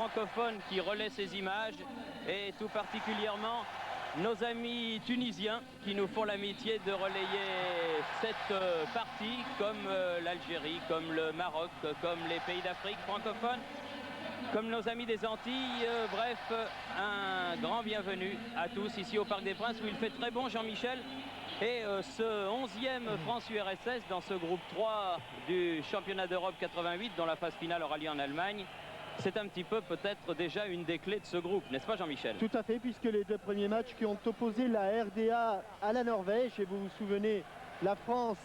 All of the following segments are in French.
francophones qui relaient ces images et tout particulièrement nos amis tunisiens qui nous font l'amitié de relayer cette partie comme l'Algérie, comme le Maroc, comme les pays d'Afrique francophones, comme nos amis des Antilles. Bref, un grand bienvenue à tous ici au Parc des Princes où il fait très bon, Jean-Michel. Et ce 11e France-URSS dans ce groupe 3 du championnat d'Europe 88 dont la phase finale aura lieu en Allemagne, c'est un petit peu peut-être déjà une des clés de ce groupe, n'est-ce pas Jean-Michel? Tout à fait, puisque les deux premiers matchs qui ont opposé la RDA à la Norvège, et vous vous souvenez, la France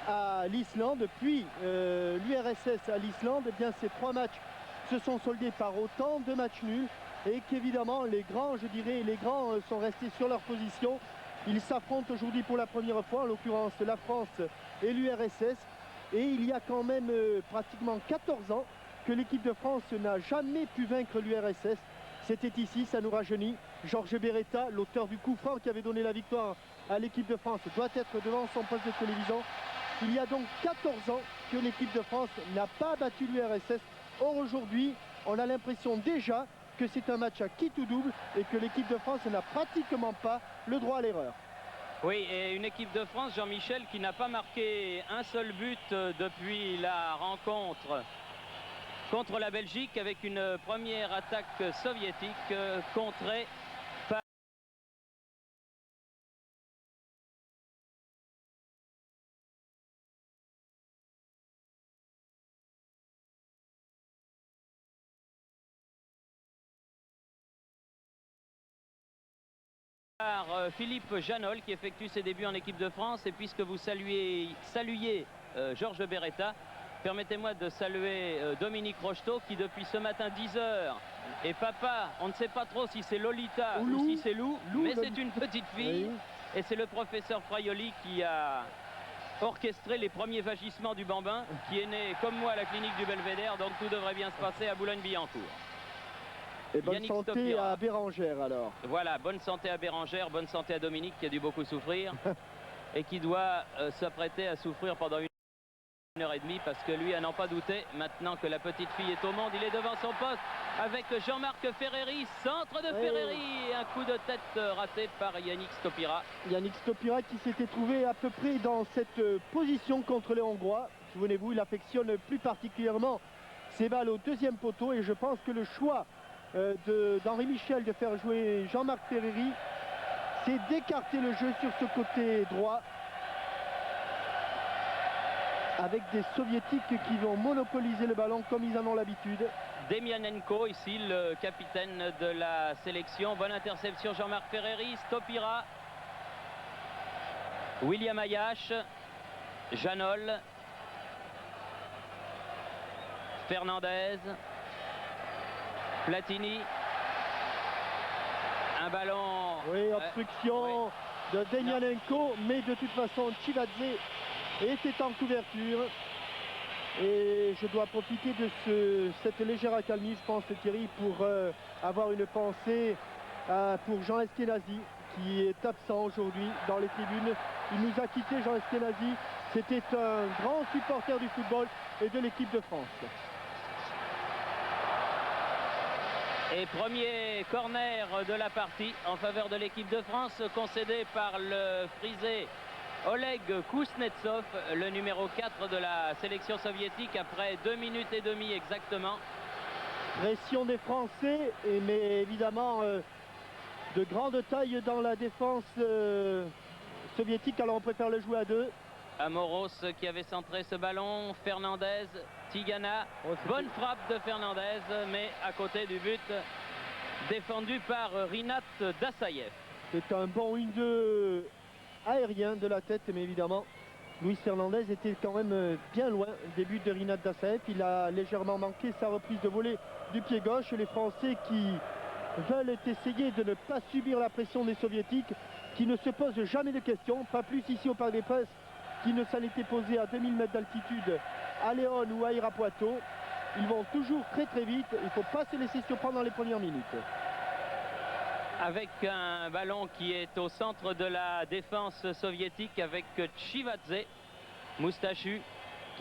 à l'Islande, puis l'URSS à l'Islande, eh bien ces trois matchs se sont soldés par autant de matchs nuls et qu'évidemment les grands, je dirais, les grands sont restés sur leur position. Ils s'affrontent aujourd'hui pour la première fois, en l'occurrence la France et l'URSS. Et il y a quand même pratiquement 14 ans que l'équipe de France n'a jamais pu vaincre l'URSS. C'était ici, ça nous rajeunit. Georges Beretta, l'auteur du coup franc qui avait donné la victoire à l'équipe de France, doit être devant son poste de télévision. Il y a donc 14 ans que l'équipe de France n'a pas battu l'URSS. Or aujourd'hui, on a l'impression déjà que c'est un match à quitte ou double et que l'équipe de France n'a pratiquement pas le droit à l'erreur. Oui, et une équipe de France, Jean-Michel, qui n'a pas marqué un seul but depuis la rencontre contre la Belgique, avec une première attaque soviétique contrée par Philippe Janol qui effectue ses débuts en équipe de France. Et puisque vous saluiez Georges Beretta, permettez-moi de saluer Dominique Rocheteau qui depuis ce matin 10 h est papa. On ne sait pas trop si c'est Lolita ou si c'est Lou, mais c'est une petite fille. Oui. Et c'est le professeur Fraioli qui a orchestré les premiers vagissements du bambin, qui est né comme moi à la clinique du Belvédère, donc tout devrait bien se passer à Boulogne-Billancourt. Et bonne santé à Bérangère alors. Voilà, bonne santé à Bérangère, bonne santé à Dominique qui a dû beaucoup souffrir et qui doit s'apprêter à souffrir pendant 1 heure et demie parce que lui, à n'en pas douter, maintenant que la petite fille est au monde, il est devant son poste avec Jean-Marc Ferreri, centre de Ferreri, un coup de tête raté par Yannick Stopira. Yannick Stopira qui s'était trouvé à peu près dans cette position contre les Hongrois. Souvenez-vous, il affectionne plus particulièrement ses balles au deuxième poteau et je pense que le choix d'Henri Michel de faire jouer Jean-Marc Ferreri, c'est d'écarter le jeu sur ce côté droit avec des soviétiques qui vont monopoliser le ballon comme ils en ont l'habitude. Demianenko ici, le capitaine de la sélection. Bonne interception Jean-Marc Ferreri, Stopira, William Ayache, Janol, Fernandez, Platini, un ballon... Oui, obstruction de Demianenko, mais de toute façon Chivadze était en couverture. Et je dois profiter de cette légère accalmie, je pense, Thierry, pour avoir une pensée pour Jean Eskenazi, qui est absent aujourd'hui dans les tribunes. Il nous a quitté, Jean Eskenazi. C'était un grand supporter du football et de l'équipe de France. Et premier corner de la partie en faveur de l'équipe de France, concédé par le frisé Oleg Kuznetsov, le numéro 4 de la sélection soviétique, après 2 minutes et demie exactement. Pression des Français, mais évidemment de grande taille dans la défense soviétique, alors on préfère le jouer à deux. Amoros qui avait centré ce ballon, Fernandez, Tigana, bonne frappe de Fernandez, mais à côté du but, défendu par Rinat Dassayev. C'est un bon 1-2 aérien de la tête, mais évidemment, Luis Fernandez était quand même bien loin des buts de Rinat Dassayev. Il a légèrement manqué sa reprise de volée du pied gauche. Les Français qui veulent essayer de ne pas subir la pression des Soviétiques, qui ne se posent jamais de questions, pas plus ici au Parc des Princes, qui ne s'en était posé à 2000 mètres d'altitude à Léon ou à Irapuato. Ils vont toujours très très vite, il ne faut pas se laisser surprendre dans les premières minutes. Avec un ballon qui est au centre de la défense soviétique avec Chivadze, moustachu,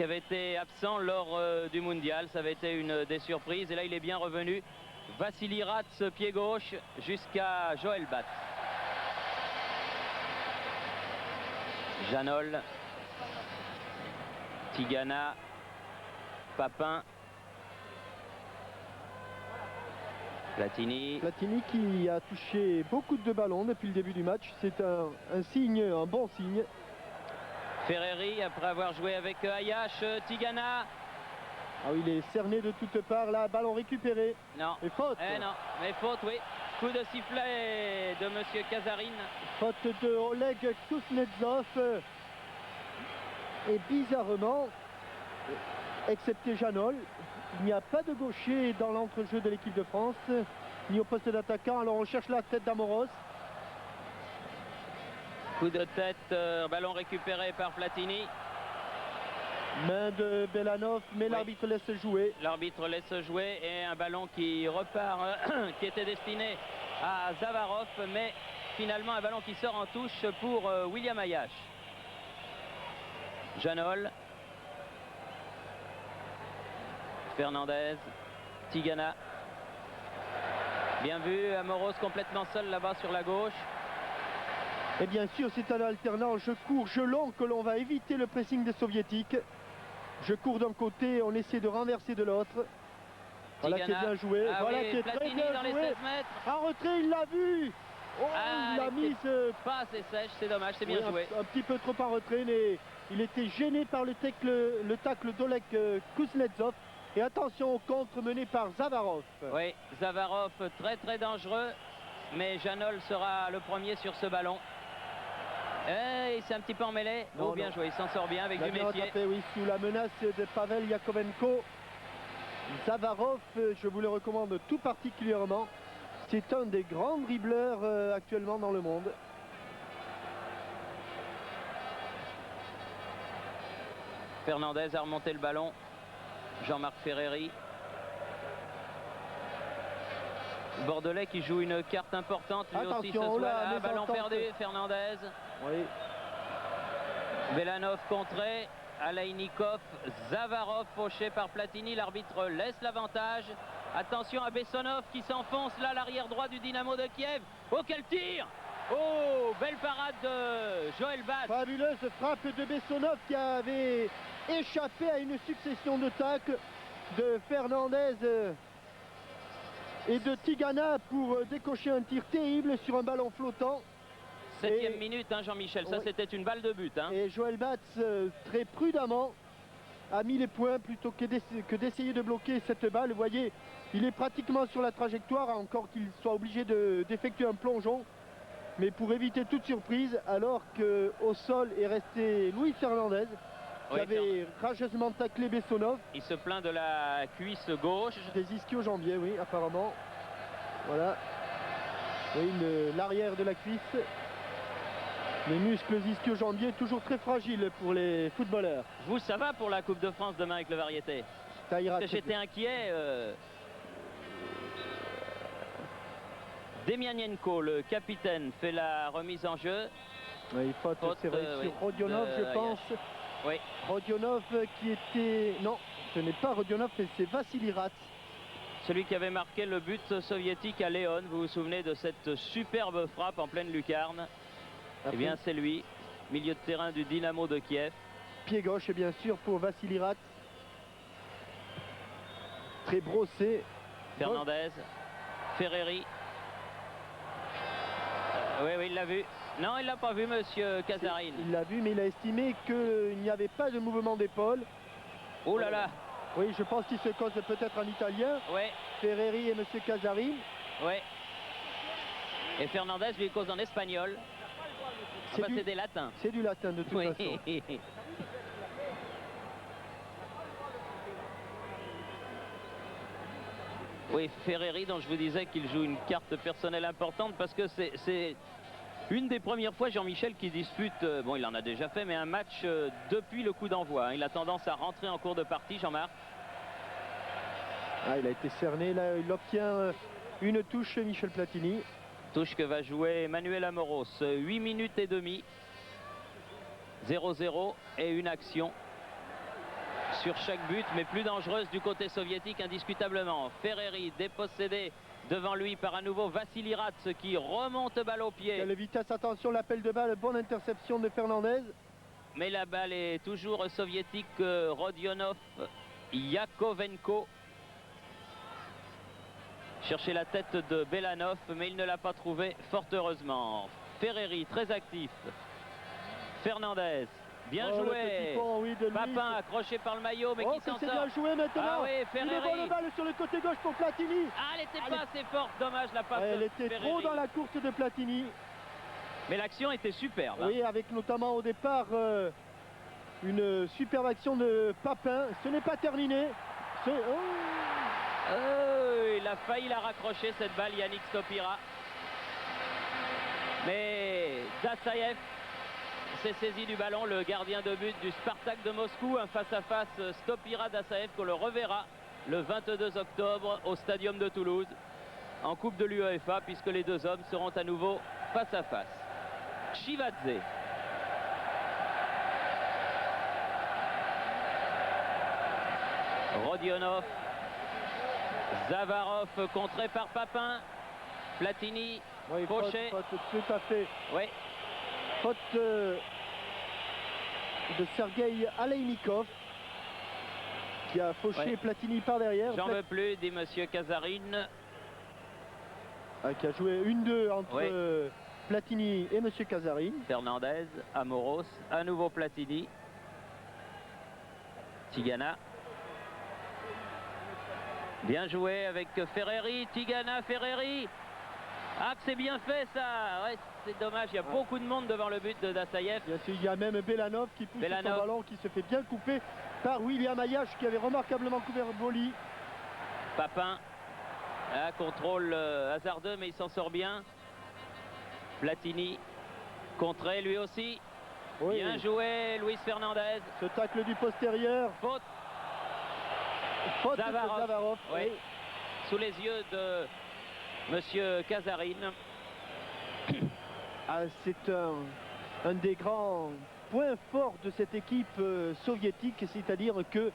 qui avait été absent lors du mondial. Ça avait été une des surprises. Et là, il est bien revenu. Vassili Rats, pied gauche, jusqu'à Joël Bat. Janol, Tigana, Papin, Platini. Platini qui a touché beaucoup de ballons depuis le début du match. C'est un signe, un bon signe. Ferreri, après avoir joué avec Ayash. Tigana. Ah oui, il est cerné de toutes parts. Là, ballon récupéré. Non. Et faute. Non, mais faute, oui. Coup de sifflet de Monsieur Kazarine. Faute de Oleg Kuznetsov. Et bizarrement, excepté Janol, il n'y a pas de gaucher dans l'entrejeu de l'équipe de France, ni au poste d'attaquant. Alors on cherche la tête d'Amoros. Coup de tête, ballon récupéré par Platini. Main de Belanov, mais oui, l'arbitre laisse jouer. L'arbitre laisse jouer et un ballon qui repart, qui était destiné à Zavarov, mais finalement un ballon qui sort en touche pour William Ayash. Janol. Fernandez. Tigana. Bien vu, Amoros complètement seul là-bas sur la gauche. Et bien sûr, c'est un alternant, je cours, je longe, que l'on va éviter le pressing des soviétiques. Je cours d'un côté, on essaie de renverser de l'autre. Voilà qui est bien joué. Ah voilà oui, qui est Platini très bien dans les joué. 16 mètres. En retrait, il l'a vu. Oh, il a mis pas assez sèche, c'est dommage, c'est bien joué. Un petit peu trop en retrait, mais il était gêné par le tacle d'Oleg Kuznetsov. Et attention au contre mené par Zavarov. Oui, Zavarov très très dangereux, mais Janol sera le premier sur ce ballon. Et il s'est un petit peu emmêlé. Oh, bien joué, il s'en sort bien avec du métier. Attrapé, oui, sous la menace de Pavel Yakovenko. Zavarov, je vous le recommande tout particulièrement. C'est un des grands dribbleurs actuellement dans le monde. Fernandez a remonté le ballon. Jean-Marc Ferreri. Bordelais qui joue une carte importante lui aussi ce soir. Là, ballon perdu, Fernandez. Oui. Belanov contré. Alaïnikov, Zavarov fauché par Platini. L'arbitre laisse l'avantage. Attention à Bessonov qui s'enfonce là, l'arrière droit du Dynamo de Kiev. Oh, quel tir! Oh, belle parade de Joël Bat. Fabuleuse frappe de Bessonov qui avait échappé à une succession de tacles de Fernandez et de Tigana pour décocher un tir terrible sur un ballon flottant. 7e minute, hein, Jean-Michel, ça oui, c'était une balle de but. Hein. Et Joël Bat, très prudemment, a mis les points plutôt que d'essayer de bloquer cette balle. Vous voyez, il est pratiquement sur la trajectoire, encore qu'il soit obligé d'effectuer un plongeon. Mais pour éviter toute surprise, alors qu'au sol est resté Luis Fernandez, qui avait rageusement taclé Bessonov. Il se plaint de la cuisse gauche. Des ischio-jambiers, oui, apparemment. Voilà. Oui, l'arrière de la cuisse. Les muscles ischio-jambiers, toujours très fragiles pour les footballeurs. Vous, ça va pour la Coupe de France demain avec le Variété? Ça ira. J'étais inquiet. Demianenko, le capitaine, fait la remise en jeu. Oui, faute c'est vrai, sur Rodionov, je pense. Oui. Rodionov qui était... Non, ce n'est pas Rodionov, c'est Vassili Rats. Celui qui avait marqué le but soviétique à Léon. Vous vous souvenez de cette superbe frappe en pleine lucarne? Eh bien, c'est lui, milieu de terrain du Dynamo de Kiev. Pied gauche, et bien sûr, pour Vassili Rats. Très brossé. Fernandez, Ferreri. Oui, il l'a vu. Non, il l'a pas vu, monsieur Kazarine. Il l'a vu, mais il a estimé qu'il n'y avait pas de mouvement d'épaule. Oh là là. Oui, je pense qu'il se cause peut-être en italien. Oui. Ferreri et monsieur Kazarine. Oui. Et Fernandez lui cause en espagnol. C'est des latins. C'est du latin de toute façon. Oui, Ferreri, dont je vous disais qu'il joue une carte personnelle importante parce que c'est une des premières fois, Jean-Michel, qui dispute, bon, il en a déjà fait, mais un match depuis le coup d'envoi. Hein. Il a tendance à rentrer en cours de partie, Jean-Marc. Ah, il a été cerné, là, il obtient une touche, Michel Platini. Touche que va jouer Manuel Amoros. 8 minutes et demie. 0-0 et une action. sur chaque but, mais plus dangereuse du côté soviétique indiscutablement. Ferreri dépossédé devant lui par un nouveau Vassili Ratz qui remonte balle au pied. Quelle vitesse, attention, l'appel de balle, bonne interception de Fernandez. Mais la balle est toujours soviétique. Rodionov, Yakovenko chercher la tête de Belanov, mais il ne l'a pas trouvé, fort heureusement. Ferreri très actif. Fernandez, bien joué. Pont, oui, Papin accroché par le maillot, mais qui s'en c'est sort. bien joué maintenant. Ah oui, Ferreri. Il envoie le balle sur le côté gauche pour Platini. Ah, elle n'était pas assez forte, dommage la passe. Elle était Ferreri. trop dans la course de Platini. Mais l'action était superbe. Oui, avec notamment au départ une superbe action de Papin. Ce n'est pas terminé. Il a failli la raccrocher cette balle, Yannick Stopira. Mais Dassaev s'est saisi du ballon, le gardien de but du Spartak de Moscou. Un face-à-face Stopira-Dassaev qu'on le reverra le 22 octobre au Stadium de Toulouse en Coupe de l'UEFA, puisque les deux hommes seront à nouveau face-à-face. Chivadze. Rodionov. Zavarov contré par Papin. Platini. Oui, Fauché. faute, tout à fait. Oui. Faute de Sergei Aleinikov qui a fauché Platini par derrière. J'en veux plus, dit monsieur Kazarine. Qui a joué 1-2 entre Platini et monsieur Kazarine. Fernandez, Amoros, à nouveau Platini. Tigana. Bien joué avec Ferreri, Tigana, Ferreri. Ah, que c'est bien fait ça. Ouais, c'est dommage, il y a beaucoup de monde devant le but de Dassaev. Bien sûr, il y a même Belanov qui pousse son ballon, qui se fait bien couper par William Ayash qui avait remarquablement couvert Boli. Papin, contrôle hasardeux mais il s'en sort bien. Platini, contré lui aussi. Oui. Bien joué Luis Fernandez. Ce tacle du postérieur. Faute. Zavarov. Oui. Oui. Sous les yeux de monsieur Kazarine. C'est un des grands points forts de cette équipe soviétique, c'est-à-dire que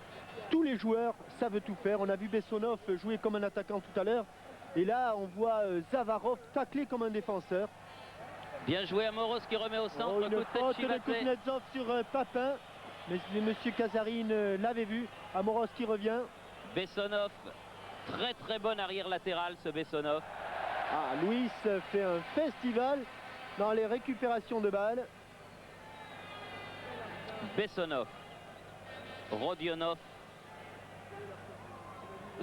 tous les joueurs savent tout faire. On a vu Bessonov jouer comme un attaquant tout à l'heure, et là on voit Zavarov tacler comme un défenseur. Bien joué Amoros qui remet au centre. Une faute de Kuznetsov sur Papin, mais monsieur Kazarine l'avait vu. Amoros qui revient. Bessonov, très bon arrière latéral ce Bessonov. Luis fait un festival dans les récupérations de balles. Bessonov, Rodionov,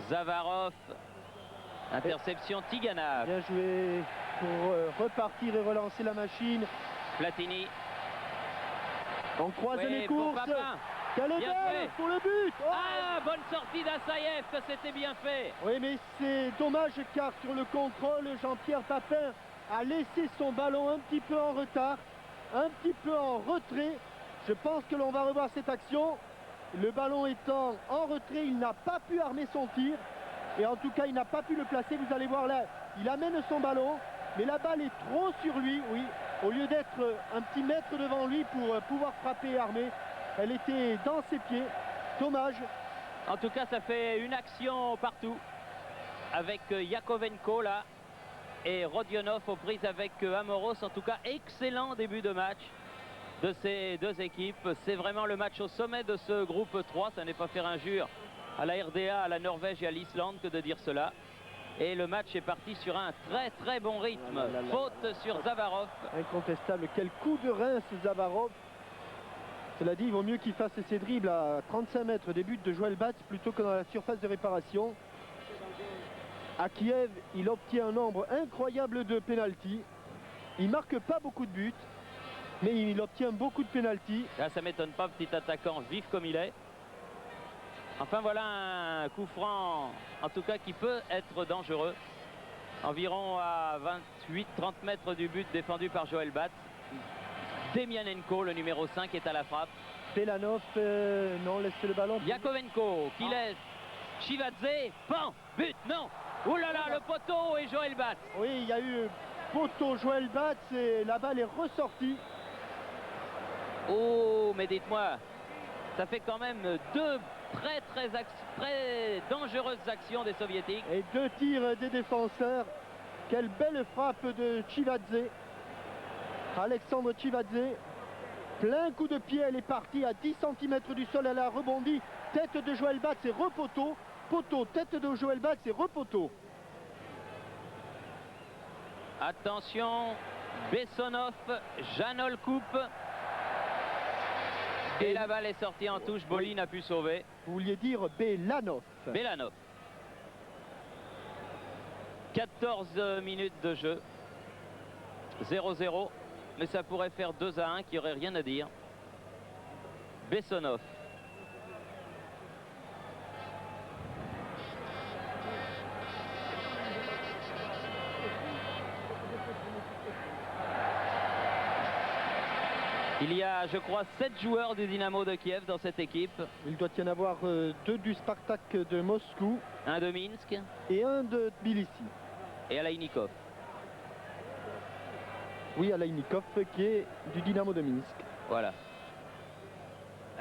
Zavarov, interception Tigana. Bien joué pour repartir et relancer la machine. Platini. On croise les courses. Quelle est belle pour le but. Bonne sortie d'Assaïev, que c'était bien fait. Oui, mais c'est dommage car sur le contrôle, Jean-Pierre Papin a laissé son ballon un petit peu en retard, un petit peu en retrait. Je pense que l'on va revoir cette action. Le ballon étant en retrait, il n'a pas pu armer son tir. Et en tout cas, il n'a pas pu le placer. Vous allez voir là, il amène son ballon, mais la balle est trop sur lui, oui. Au lieu d'être un petit mètre devant lui pour pouvoir frapper et armer, elle était dans ses pieds. Dommage. En tout cas, ça fait une action partout avec Yakovenko là et Rodionov aux prises avec Amoros. En tout cas, excellent début de match de ces deux équipes. C'est vraiment le match au sommet de ce groupe 3. Ça n'est pas faire injure à la RDA, à la Norvège et à l'Islande que de dire cela. Et le match est parti sur un très bon rythme. Faute sur Zavarov. Incontestable. Quel coup de rein ce Zavarov. Cela dit, il vaut mieux qu'il fasse ses dribbles à 35 mètres des buts de Joël Batz plutôt que dans la surface de réparation. À Kiev, il obtient un nombre incroyable de pénaltys. Il marque pas beaucoup de buts, mais il obtient beaucoup de pénaltys. Là, ça m'étonne pas, petit attaquant vif comme il est. Enfin, voilà un coup franc, en tout cas, qui peut être dangereux. Environ à 28-30 mètres du but défendu par Joël Batz. Demianenko, le numéro 5, est à la frappe. Belanov, non, laisse le ballon. Yakovenko qui laisse. Chivadze, pan, but, non. Ouh là là, le poteau et Joël Batz. Oui, il y a eu poteau Joël Batz et la balle est ressortie. Oh, mais dites-moi, ça fait quand même deux très dangereuses actions des Soviétiques. Et 2 tirs des défenseurs. Quelle belle frappe de Chivadze. Alexandre Chivadze. Plein coup de pied, elle est partie à 10 cm du sol, elle a rebondi. Tête de Joël Batz et repoteau. Poteau, tête de Joël Batz et repoteau. Attention, Bessonov, Janol coupe. Et la balle est sortie en touche, Bolin a pu sauver. Vous vouliez dire Belanov. Belanov. 14 minutes de jeu. 0-0. Mais ça pourrait faire 2-1 qui aurait rien à dire. Bessonov. Il y a, je crois, 7 joueurs du Dynamo de Kiev dans cette équipe. Il doit y en avoir 2 du Spartak de Moscou. Un de Minsk. Et un de Tbilissi. Et Alainikov. Oui, Alainikov qui est du Dynamo de Minsk. Voilà.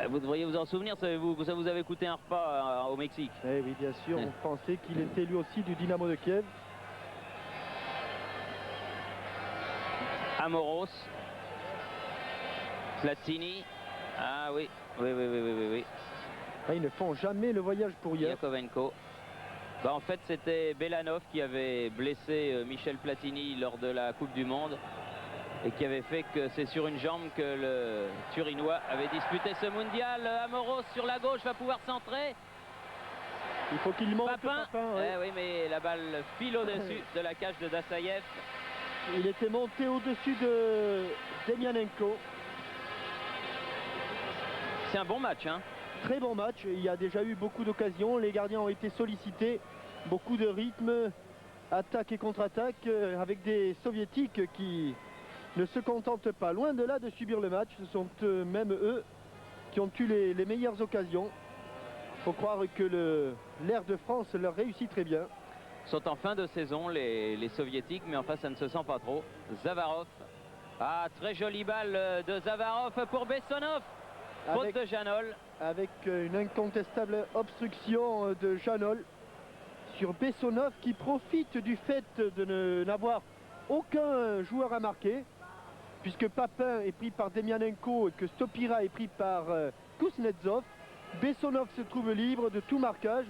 Vous devriez vous en souvenir, ça vous avait coûté un repas au Mexique. Eh oui, bien sûr, on pensait qu'il était lui aussi du Dynamo de Kiev. Amoros. Platini. Ah oui. Oui. Ils ne font jamais le voyage pour hier. Yakovenko. En fait, c'était Belanov qui avait blessé Michel Platini lors de la Coupe du Monde et qui avait fait que c'est sur une jambe que le Turinois avait disputé ce mondial. Amoros sur la gauche va pouvoir centrer. Il faut qu'il monte. Papin. Ouais. Oui, mais la balle file au-dessus de la cage de Dassaïev. Il était monté au-dessus de Demianenko. C'est un bon match, hein. Très bon match, il y a déjà eu beaucoup d'occasions, les gardiens ont été sollicités, beaucoup de rythme, attaque et contre-attaque, avec des soviétiques qui ne se contentent pas, loin de là, de subir le match. Ce sont même eux qui ont eu les meilleures occasions. Il faut croire que l'air de France leur réussit très bien. Sont en fin de saison les soviétiques, mais enfin ça ne se sent pas trop. Zavarov. Ah, très jolie balle de Zavarov pour Bessonov. Faute de Janol. Avec une incontestable obstruction de Janol sur Bessonov qui profite du fait de n'avoir aucun joueur à marquer, puisque Papin est pris par Demianenko et que Stopira est pris par Kuznetsov. Bessonov se trouve libre de tout marquage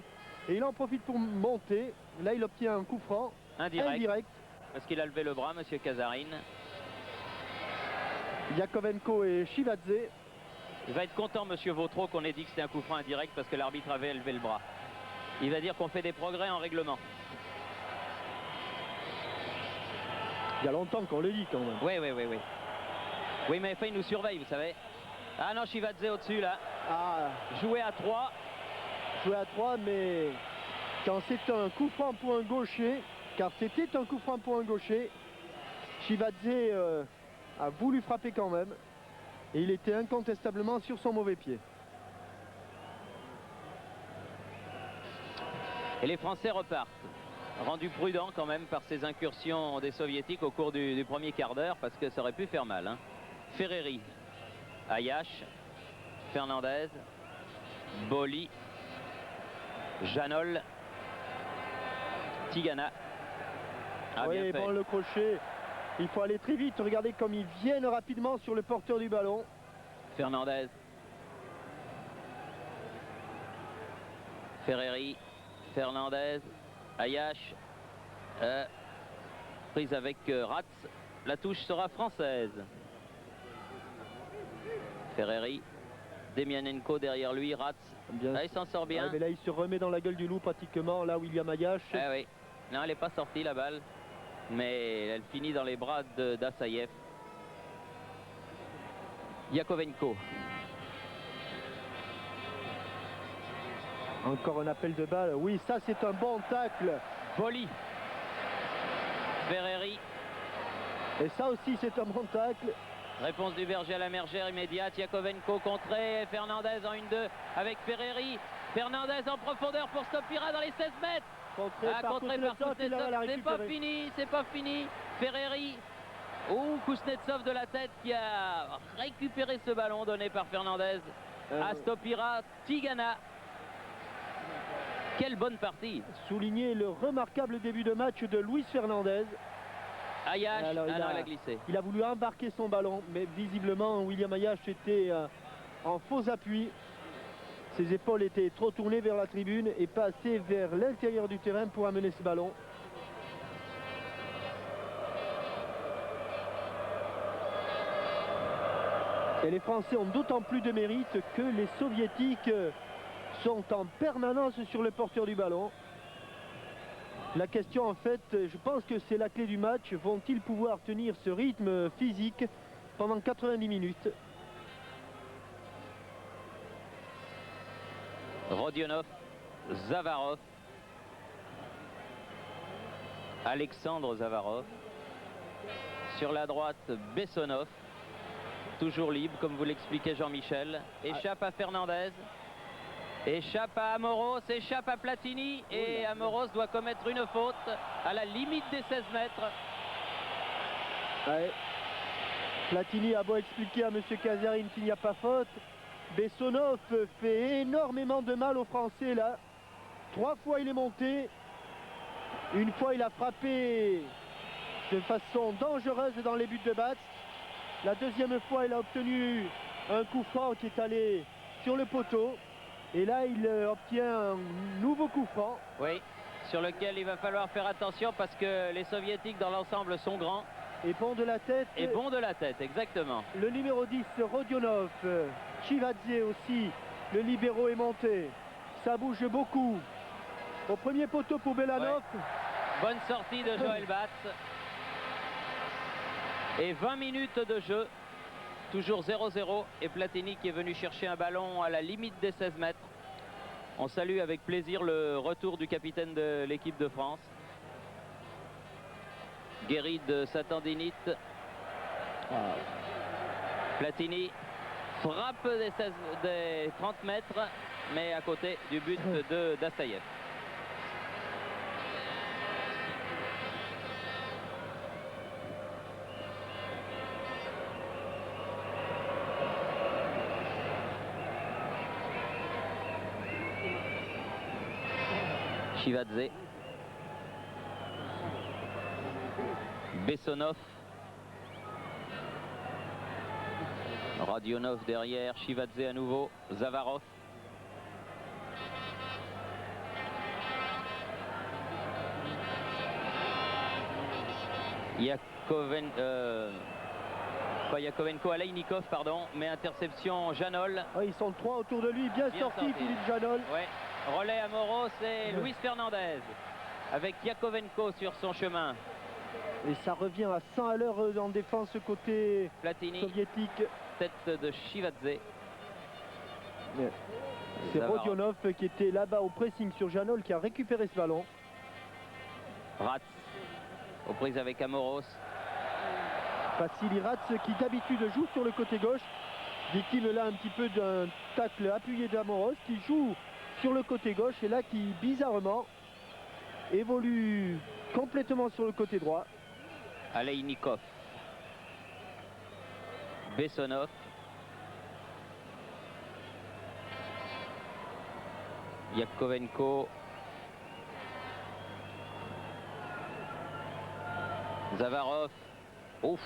et il en profite pour monter. Là il obtient un coup franc indirect. Parce qu'il a levé le bras, monsieur Kazarine. Yakovenko et Chivadze. Il va être content, monsieur Vautreau, qu'on ait dit que c'était un coup franc indirect parce que l'arbitre avait levé le bras. Il va dire qu'on fait des progrès en règlement. Il y a longtemps qu'on le dit quand même. Oui. Oui, mais il nous surveille, vous savez. Ah non, Chivadze au-dessus, là. Ah. Jouer à 3. Jouer à 3, mais quand c'est un coup franc pour un gaucher, car c'était un coup franc pour un gaucher, Chivadze a voulu frapper quand même. Et il était incontestablement sur son mauvais pied. Et les Français repartent. Rendus prudents quand même par ces incursions des Soviétiques au cours du premier quart d'heure, parce que ça aurait pu faire mal. Hein. Ferreri, Ayash, Fernandez, Boli, Janol, Tigana. Ah, oui, bien fait. Bon le crochet. Il faut aller très vite, regardez comme ils viennent rapidement sur le porteur du ballon. Fernandez. Ferreri, Fernandez, Ayash. Prise avec Ratz. La touche sera française. Ferreri. Demianenko derrière lui, Ratz. Là, il s'en sort bien. Mais là, il se remet dans la gueule du loup pratiquement, là, William Ayash. Ah oui. Non, elle n'est pas sortie la balle. Mais elle finit dans les bras d'Assaïev. Yakovenko. Encore un appel de balle. Oui, ça c'est un bon tacle. Boli. Ferreri. Et ça aussi c'est un bon tacle. Réponse du berger à la mergère immédiate. Yakovenko contré. Fernandez en 1-2 avec Ferreri. Fernandez en profondeur pour Stopira dans les 16 mètres. Contré par Kuznetsov, c'est pas fini. Ferreri. Oh, Kuznetsov de la tête qui a récupéré ce ballon donné par Fernandez à Stopira. Tigana. Quelle bonne partie. Souligner le remarquable début de match de Luis Fernandez. Ayache, Alors, il a glissé. Il a voulu embarquer son ballon, mais visiblement William Ayache était en faux appui. Ses épaules étaient trop tournées vers la tribune et pas assez vers l'intérieur du terrain pour amener ce ballon. Et les Français ont d'autant plus de mérite que les Soviétiques sont en permanence sur le porteur du ballon. La question, en fait, je pense que c'est la clé du match. Vont-ils pouvoir tenir ce rythme physique pendant 90 minutes? Rodionov, Zavarov, Alexandre Zavarov. Sur la droite, Bessonov, toujours libre, comme vous l'expliquait Jean-Michel. Échappe à Fernandez. Échappe à Amoros, échappe à Platini. Et Amoros doit commettre une faute à la limite des 16 mètres. Ouais. Platini a beau expliquer à M. Kazarine qu'il n'y a pas faute. Bessonov fait énormément de mal aux Français là. 3 fois il est monté. Une fois il a frappé de façon dangereuse dans les buts de Batz. La deuxième fois il a obtenu un coup franc qui est allé sur le poteau. Et là il obtient un nouveau coup franc. Oui, sur lequel il va falloir faire attention parce que les Soviétiques dans l'ensemble sont grands. Et bon de la tête. Et bon de la tête, exactement. Le numéro 10, Rodionov. Chivadze aussi, le libéro est monté. Ça bouge beaucoup. Au premier poteau pour Belanov. Ouais. Bonne sortie de Joël Batz. Et 20 minutes de jeu. Toujours 0-0. Et Platini qui est venu chercher un ballon à la limite des 16 mètres. On salue avec plaisir le retour du capitaine de l'équipe de France. Guéri de sa tendinite. Platini frappe des 30 mètres, mais à côté du but de Dastaïev. Chivadze. Bessonov. Rodionov derrière, Chivadze à nouveau, Zavarov. Yakovenko, Aleinikov, pardon, mais interception Janol. Oh, ils sont 3 autour de lui, bien sorti Philippe Janol. Ouais. Relais à Moros et Luis Fernandez avec Yakovenko sur son chemin. Et ça revient à 100 à l'heure en défense côté Platini, soviétique. Tête de Chivadze. C'est Rodionov qui était là-bas au pressing sur Janol qui a récupéré ce ballon. Ratz aux prises avec Amoros. Vassili Ratz qui d'habitude joue sur le côté gauche. Victime là un petit peu d'un tacle appuyé d'Amoros qui joue sur le côté gauche et là qui bizarrement évolue complètement sur le côté droit. Aleinikov. Bessonov. Yakovenko. Zavarov. Ouf.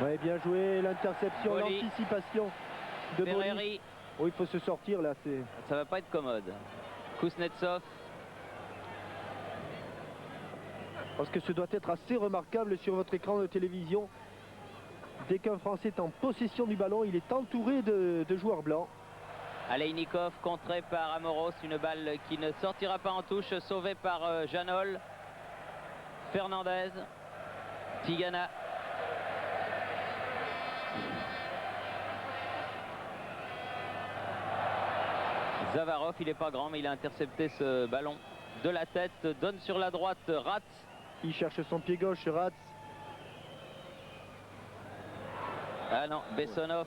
Ouais, bien joué, l'interception, l'anticipation de Ferreri. Oh, il faut se sortir là. Ça va pas être commode. Kuznetsov. Parce que ce doit être assez remarquable sur votre écran de télévision. Dès qu'un Français est en possession du ballon, il est entouré de joueurs blancs. Aleinikov contré par Amoros, une balle qui ne sortira pas en touche, sauvée par Janol. Fernandez. Tigana. Zavarov, il n'est pas grand, mais il a intercepté ce ballon de la tête. Donne sur la droite Ratz. Il cherche son pied gauche, Ratz. Ah non, Bessonov.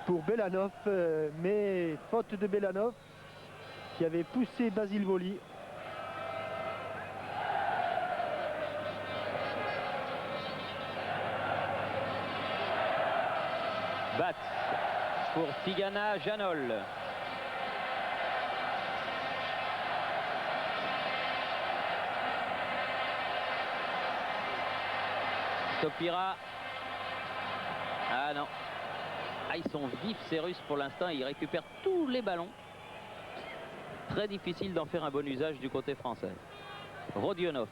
Pour Belanov, mais faute de Belanov qui avait poussé Basile Boli. Batz pour Tigana, Janol. Stopira. Ah non. Ah, ils sont vifs ces Russes pour l'instant, ils récupèrent tous les ballons. Très difficile d'en faire un bon usage du côté français. Rodionov.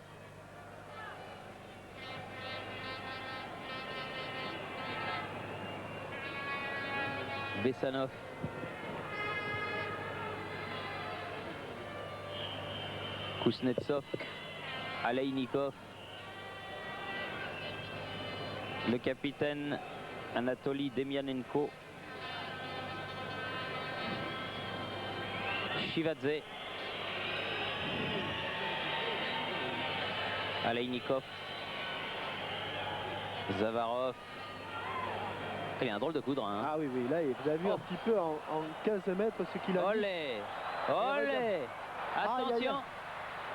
Bessanov. Kuznetsov. Aleinikov. Le capitaine Anatoly Demianenko. Shivadze. Aleinikov. Zavarov. Il y a un drôle de coudre. Hein. Ah oui, oui, là, vous avez vu un petit peu en 15 mètres ce qu'il a dit. Olé. Olé. Attention.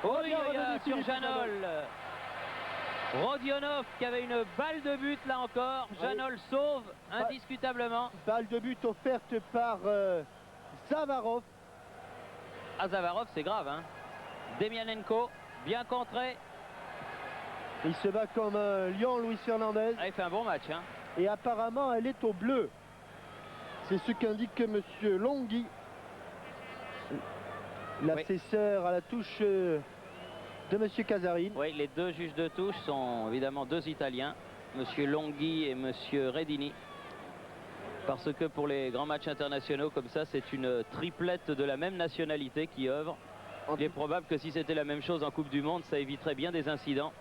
Oh, il y a sur Janol. Rodionov qui avait une balle de but là encore. Janol sauve indiscutablement. Balle de but offerte par Zavarov. Ah, Zavarov, c'est grave. Hein. Demianenko, bien contré. Il se bat comme un lion, Luis Fernandez. Ah, il fait un bon match. Hein. Et apparemment, elle est au bleu. C'est ce qu'indique M. Longhi. L'assesseur à la touche de M. Casarin. Oui, les deux juges de touche sont évidemment deux Italiens, M. Longhi et M. Redini. Parce que pour les grands matchs internationaux comme ça, c'est une triplette de la même nationalité qui œuvre. Il est probable que si c'était la même chose en Coupe du Monde, ça éviterait bien des incidents.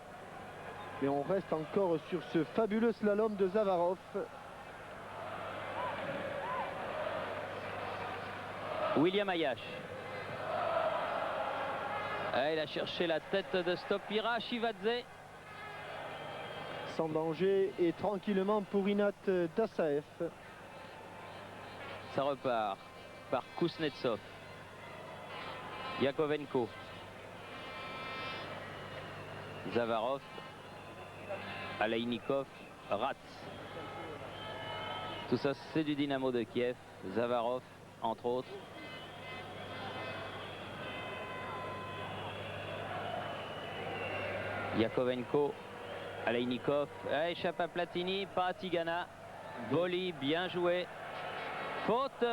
Mais on reste encore sur ce fabuleux slalom de Zavarov. William Ayash. Ah, il a cherché la tête de Stopira. Shivadze. Sans danger et tranquillement pour Rinat Dassaev. Ça repart par Kuznetsov. Yakovenko. Zavarov. Aleinikov. Ratz. Tout ça, c'est du Dynamo de Kiev. Zavarov, entre autres. Yakovenko. Aleinikov. Échappe à Platini, pas à Tigana. Volley, bien joué. Faute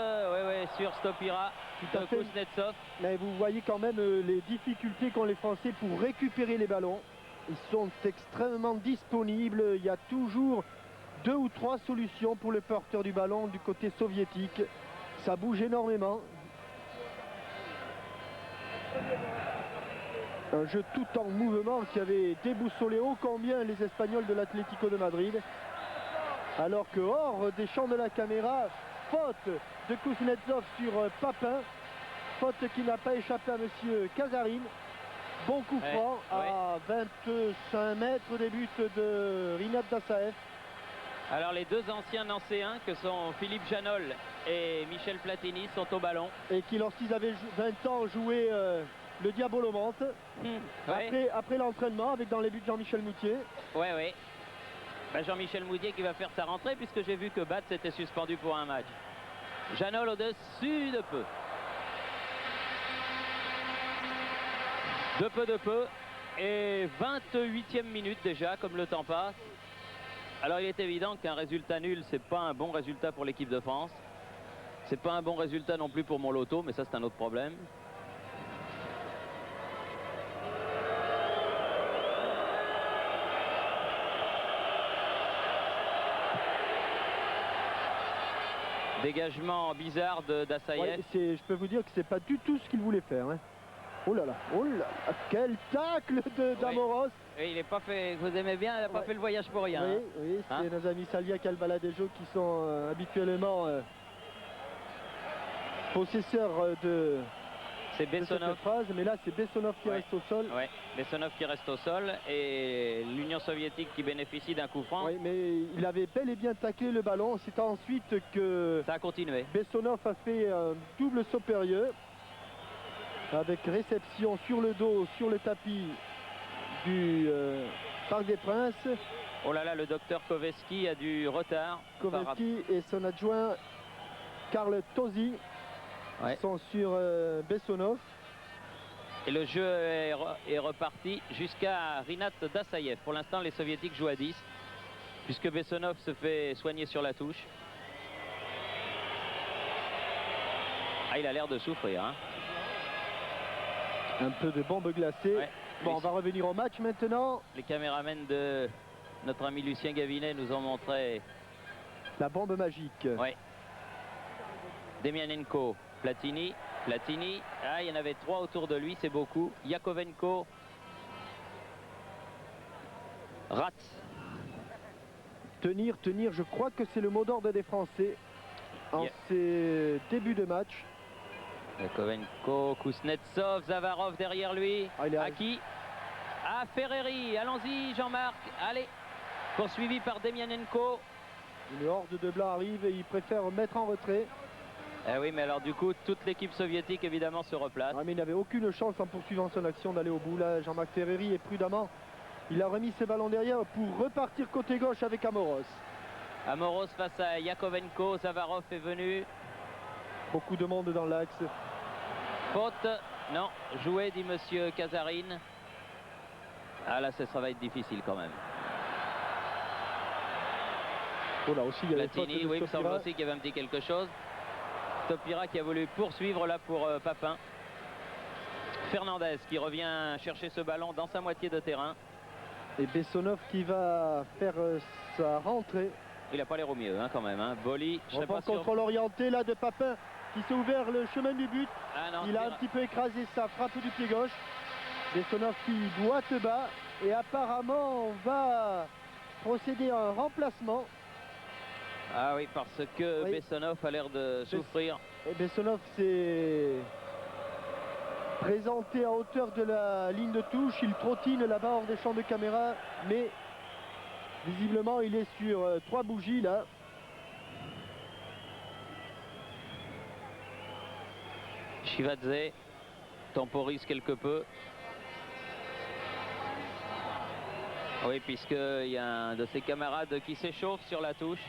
sur Stopira de Kuznetsov. Mais vous voyez quand même les difficultés qu'ont les Français pour récupérer les ballons. Ils sont extrêmement disponibles. Il y a toujours 2 ou 3 solutions pour le porteur du ballon du côté soviétique. Ça bouge énormément. Un jeu tout en mouvement qui avait déboussolé ô combien les Espagnols de l'Atlético de Madrid. Alors que hors des champs de la caméra, faute de Kuznetsov sur Papin. Faute qui n'a pas échappé à M. Casarin. Bon coup franc à 25 mètres des buts de Rinat Dassaev. Alors les deux anciens nancéens que sont Philippe Janol et Michel Platini sont au ballon. Et qui lorsqu'ils avaient 20 ans jouaient le Diabolomante. Après l'entraînement avec dans les buts de Jean-Michel Moutier. Oui. Jean-Michel Moutier qui va faire sa rentrée puisque j'ai vu que Batz était suspendu pour un match. Janol au-dessus de peu. De peu. Et 28e minute déjà, comme le temps passe. Alors il est évident qu'un résultat nul, c'est pas un bon résultat pour l'équipe de France. C'est pas un bon résultat non plus pour mon loto, mais ça c'est un autre problème. Dégagement bizarre d'Assaïev. Je peux vous dire que c'est pas du tout ce qu'il voulait faire. Hein. Oh là là, quel tacle d'Amoros. Oui, il n'est pas fait, vous aimez bien, il n'a pas fait le voyage pour rien. Oui, c'est nos amis Salia Calvaladejo qui sont habituellement possesseurs de cette phrase, mais là c'est Bessonov qui reste au sol. Oui, Bessonov qui reste au sol et l'Union soviétique qui bénéficie d'un coup franc. Oui, mais il avait bel et bien taclé le ballon. C'est ensuite que ça a continué. Bessonov a fait un double saut périlleux avec réception sur le dos, sur le tapis du Parc des Princes. Oh là là, le docteur Koveski a du retard. Koveski et son adjoint Karl Tosi sont sur Bessonov. Et le jeu est reparti jusqu'à Rinat Dassaev. Pour l'instant, les Soviétiques jouent à 10. puisque Bessonov se fait soigner sur la touche. Ah, il a l'air de souffrir. Hein. Un peu de bombe glacée. Ouais. Bon, on va revenir au match maintenant. Les caméramens de notre ami Lucien Gavinet nous ont montré la bombe magique. Ouais. Demianenko, Platini, Platini. Ah, il y en avait 3 autour de lui, c'est beaucoup. Yakovenko, Ratz. Tenir, tenir, je crois que c'est le mot d'ordre des Français en ces débuts de match. Yakovenko, Kuznetsov, Zavarov derrière lui. Aki. Ah, Ferreri, allons-y Jean-Marc, allez. Poursuivi par Demianenko. Une horde de blancs arrive et il préfère mettre en retrait. Eh oui, mais alors du coup, toute l'équipe soviétique évidemment se replace. Ah, mais il n'avait aucune chance en poursuivant son action d'aller au bout. Là, Jean-Marc Ferreri est prudemment. Il a remis ses ballons derrière pour repartir côté gauche avec Amoros. Amoros face à Yakovenko, Zavarov est venu. Beaucoup de monde dans l'axe. Faute, non, joué dit monsieur Kazarine. Ah là, ça va être difficile quand même. Oh là aussi, il y avait Platini, oui, il me semble aussi qu'il y avait un petit quelque chose. Stopira qui a voulu poursuivre là pour Papin. Fernandez qui revient chercher ce ballon dans sa moitié de terrain. Et Bessonov qui va faire sa rentrée. Il n'a pas l'air au mieux hein, quand même. Hein. Boli, je serais pas sûr. Contrôle orienté là de Papin qui s'est ouvert le chemin du but. Ah non, il a un petit peu écrasé sa frappe du pied gauche. Bessonov qui doit se bas et apparemment on va procéder à un remplacement. Ah oui, parce que oui. Bessonov a l'air de souffrir. Et Bessonov s'est présenté à hauteur de la ligne de touche. Il trottine là-bas hors des champs de caméra, mais visiblement il est sur 3 bougies là. Chivadze temporise quelque peu. Oui, puisqu'il y a un de ses camarades qui s'échauffe sur la touche.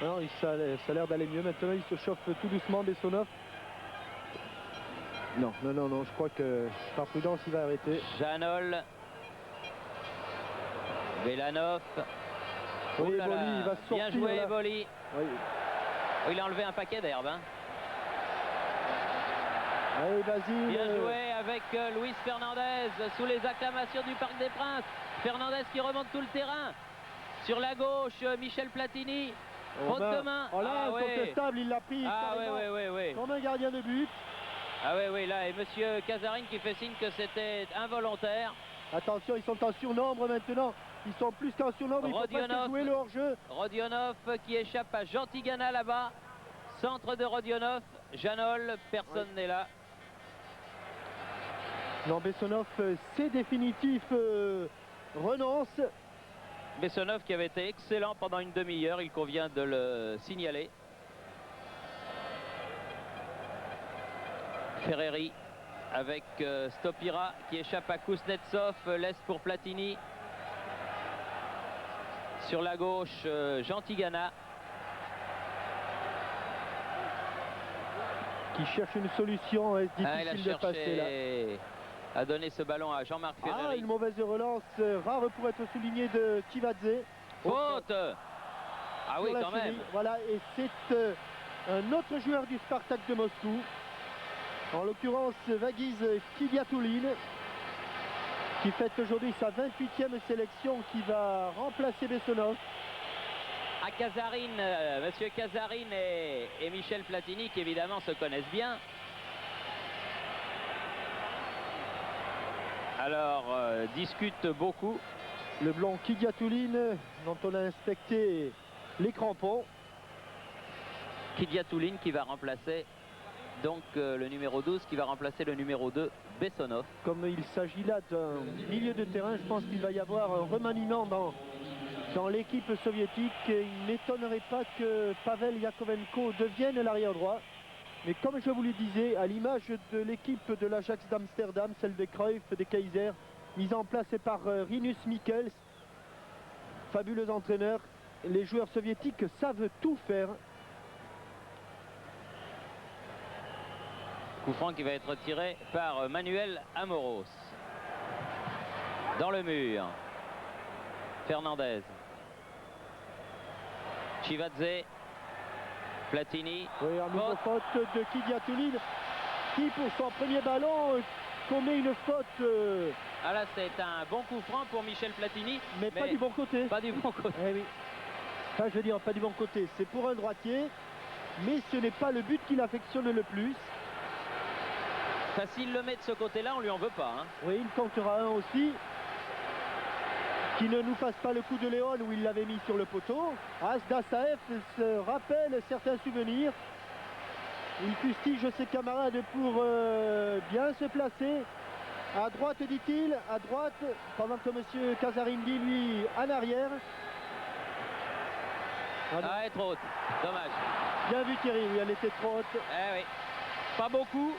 Non, ça a l'air d'aller mieux. Maintenant, il se chauffe tout doucement, Bessonov. Non, non, non, non, je crois que par prudence, il va arrêter. Janol. Belanov. Oui, oh là Boli, il va sortir. Bien joué, là. Boli. Oui. Oh, il a enlevé un paquet d'herbe. Hein. Allez, Basile. Bien joué avec Luis Fernandez sous les acclamations du Parc des Princes. Fernandez qui remonte tout le terrain. Sur la gauche, Michel Platini. Faute de main. Oh là, incontestable, il l'a pris. Ah oui. Comme un gardien de but. Ah oui, là, et monsieur Kazarine qui fait signe que c'était involontaire. Attention, ils sont en surnombre maintenant. Ils sont plus qu'en surnombre, il faut presque jouer le hors-jeu. Rodionov qui échappe à Jean Tigana là-bas. Centre de Rodionov. Janol, personne n'est là. Non, Bessonov, c'est définitif, renonce. Bessonov qui avait été excellent pendant une demi-heure, il convient de le signaler. Ferreri avec Stopira qui échappe à Kuznetsov, laisse pour Platini. Sur la gauche, Jean Tigana. Qui cherche une solution, est difficile de passer là. A donné ce ballon à Jean-Marc Ferreri. Ah, une mauvaise relance, rare pour être soulignée de Chivadze. Faute. Ah oui, quand même. Voilà, et c'est un autre joueur du Spartak de Moscou. En l'occurrence, Vagiz Kidiatoulin, qui fête aujourd'hui sa 28e sélection, qui va remplacer Bessonov. À Kazarine, monsieur Kazarine et Michel Platini qui évidemment se connaissent bien. Alors, discute beaucoup. Le blond Kidiatoulin, dont on a inspecté les crampons. Kidiatoulin qui va remplacer donc le numéro 12, qui va remplacer le numéro 2, Bessonov. Comme il s'agit là d'un milieu de terrain, je pense qu'il va y avoir un remaniement dans l'équipe soviétique. Il n'étonnerait pas que Pavel Yakovenko devienne l'arrière droit. Mais comme je vous le disais, à l'image de l'équipe de l'Ajax d'Amsterdam, celle de Cruyff, des Kaiser, mise en place par Rinus Michels, fabuleux entraîneur, les joueurs soviétiques savent tout faire. Coup franc qui va être tiré par Manuel Amoros. Dans le mur. Fernandez. Chivadze, Platini. Oui, un nouveau faute de Kydia Toulid qui, pour son premier ballon, commet une faute. Ah là, c'est un bon coup franc pour Michel Platini. Mais pas du bon côté. Pas du bon côté. Eh oui. Enfin, je veux dire, pas du bon côté. C'est pour un droitier, mais ce n'est pas le but qu'il affectionne le plus. Enfin, s'il le met de ce côté-là, on lui en veut pas. Hein. Oui, il comptera un aussi. Qui ne nous fasse pas le coup de Léon où il l'avait mis sur le poteau. Dassaev se rappelle certains souvenirs. Il fustige ses camarades pour bien se placer. À droite, dit-il, à droite, pendant que M. Casarindi, lui, en arrière. Ah, elle est trop haute. Dommage. Bien vu Thierry, oui, elle était trop haute. Eh oui. Pas beaucoup,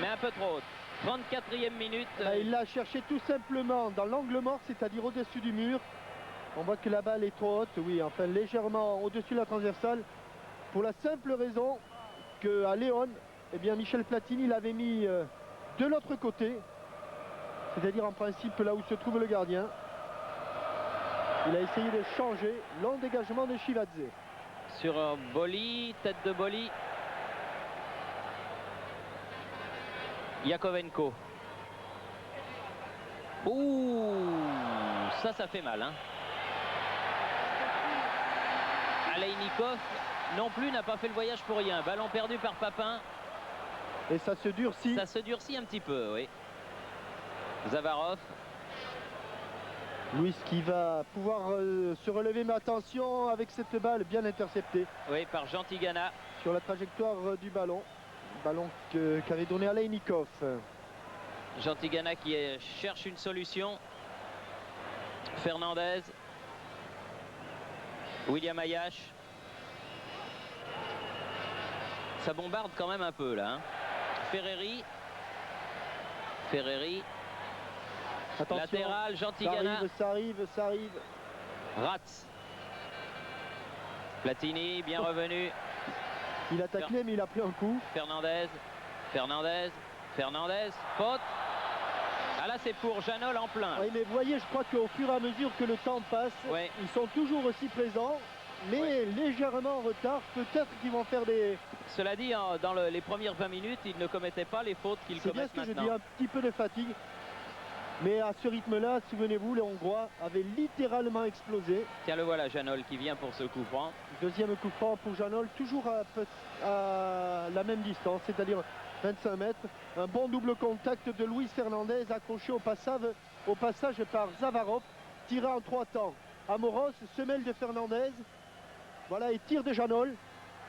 mais un peu trop haute. 34e minute. Il l'a cherché tout simplement dans l'angle mort, c'est-à-dire au-dessus du mur. On voit que la balle est trop haute, oui, enfin légèrement au-dessus de la transversale. Pour la simple raison qu'à Léon, eh bien Michel Platini l'avait mis de l'autre côté. C'est-à-dire en principe là où se trouve le gardien. Il a essayé de changer long dégagement de Chivadze. Sur Boli, tête de Boli. Yakovenko. Ouh, ça fait mal. Hein. Aleinikov non plus n'a pas fait le voyage pour rien. Ballon perdu par Papin. Et ça se durcit. Ça se durcit un petit peu, oui. Zavarov. Luis qui va pouvoir se relever, mais attention avec cette balle bien interceptée. Oui, par Jean Tigana. Sur la trajectoire du ballon. Ballon qu'avait donné Aleinikov. Jean Tigana qui cherche une solution. Fernandez. William Ayash. Ça bombarde quand même un peu là. Hein. Ferreri. Attention. Latéral, Jean Tigana. Ça arrive. Ratz. Platini, bien revenu. Il a taclé, mais il a pris un coup. Fernandez. Faute. Ah là, c'est pour Janol en plein. Oui, mais vous voyez, je crois qu'au fur et à mesure que le temps passe, ouais. Ils sont toujours aussi présents, mais légèrement en retard. Peut-être qu'ils vont faire des... Cela dit, dans les premières 20 minutes, ils ne commettaient pas les fautes qu'ils commettent maintenant. C'est bien ce que je dis, un petit peu de fatigue. Mais à ce rythme-là, souvenez-vous, les Hongrois avaient littéralement explosé. Tiens, le voilà, Janol qui vient pour ce coup franc. Deuxième coup franc pour Janol, toujours à la même distance, c'est-à-dire 25 mètres. Un bon double contact de Luis Fernandez accroché au passage par Zavarov. Tiré en 3 temps. Amoros, semelle de Fernandez. Voilà, et tir de Janol.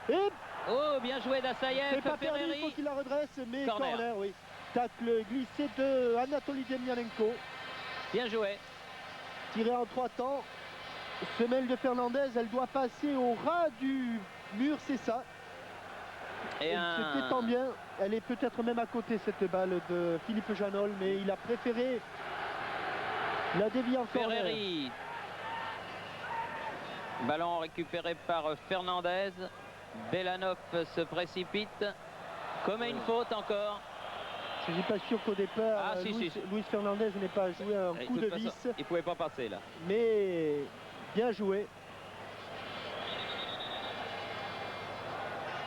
Et... Oh, bien joué d'Assaïev. C'est pas perdu, il faut qu'il la redresse, mais corner, oui. Tacle glissé de Anatoly Demyanenko. Bien joué. Tiré en 3 temps. Semelle de Fernandez, elle doit passer au ras du mur, c'est ça. Et c'était tant bien. Elle est peut-être même à côté, cette balle de Philippe Janol, mais il a préféré la dévier en corner. Ferreri. Ballon récupéré par Fernandez. Belanov se précipite. Commet une faute encore. Je ne suis pas sûr qu'au départ, Luis Fernandez n'ait pas joué un coup de vis. Il ne pouvait pas passer là. Mais bien joué.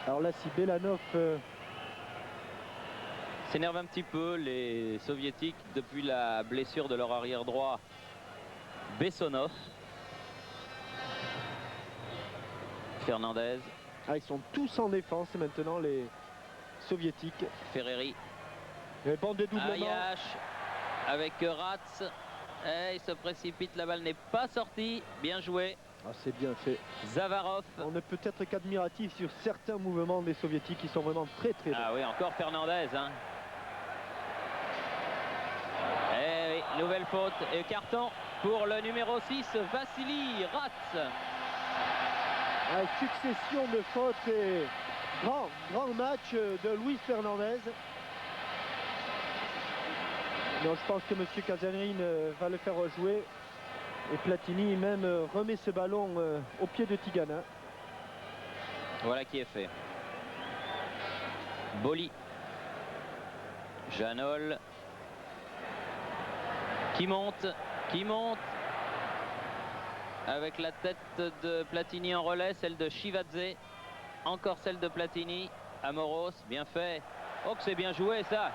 Alors là, si Belanov s'énerve un petit peu, les soviétiques, depuis la blessure de leur arrière droit, Bessonov. Fernandez. Ah, ils sont tous en défense maintenant, les soviétiques. Ferreri. Les bandes de doublement. Ayash avec Ratz. Et il se précipite, la balle n'est pas sortie. Bien joué. Ah, c'est bien fait. Zavarov. On ne peut être qu'admiratif sur certains mouvements des soviétiques qui sont vraiment très très bons. Ah oui, encore Fernandez. Hein. Et oui, nouvelle faute et carton pour le numéro 6, Vassili Ratz. Une succession de fautes et grand match de Luis Fernandez. Non, je pense que M. Casarin va le faire rejouer. Et Platini même remet ce ballon au pied de Tigana. Voilà qui est fait. Boli. Janol. Qui monte. avec la tête de Platini en relais, celle de Chivadze, encore celle de Platini. Amoros, bien fait. Oh, que c'est bien joué ça.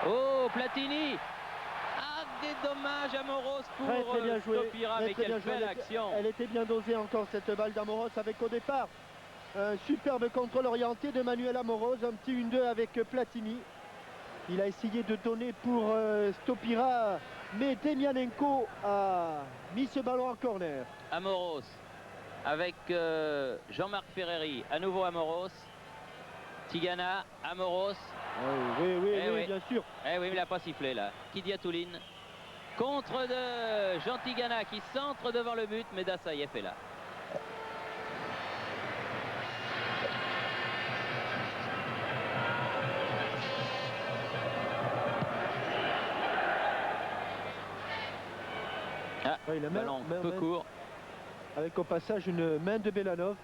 Oh, Platini. Ah, des dommages Amoros pour Très bien joué. Stopira, mais quelle belle action. Elle était bien dosée encore cette balle d'Amoros avec au départ un superbe contrôle orienté de Manuel Amoros, un petit 1-2 avec Platini. Il a essayé de donner pour Stopira, mais Demianenko a mis ce ballon en corner. Amoros avec Jean-Marc Ferreri, à nouveau Amoros. Tigana, Amoros. Oui, bien sûr. Eh oui, il n'a pas sifflé là. Kidiatouline. Contre de Jean Tigana qui centre devant le but, mais Dassaïef est là. Ah, Oui, le ballon peu court. Avec au passage une main de Belanov.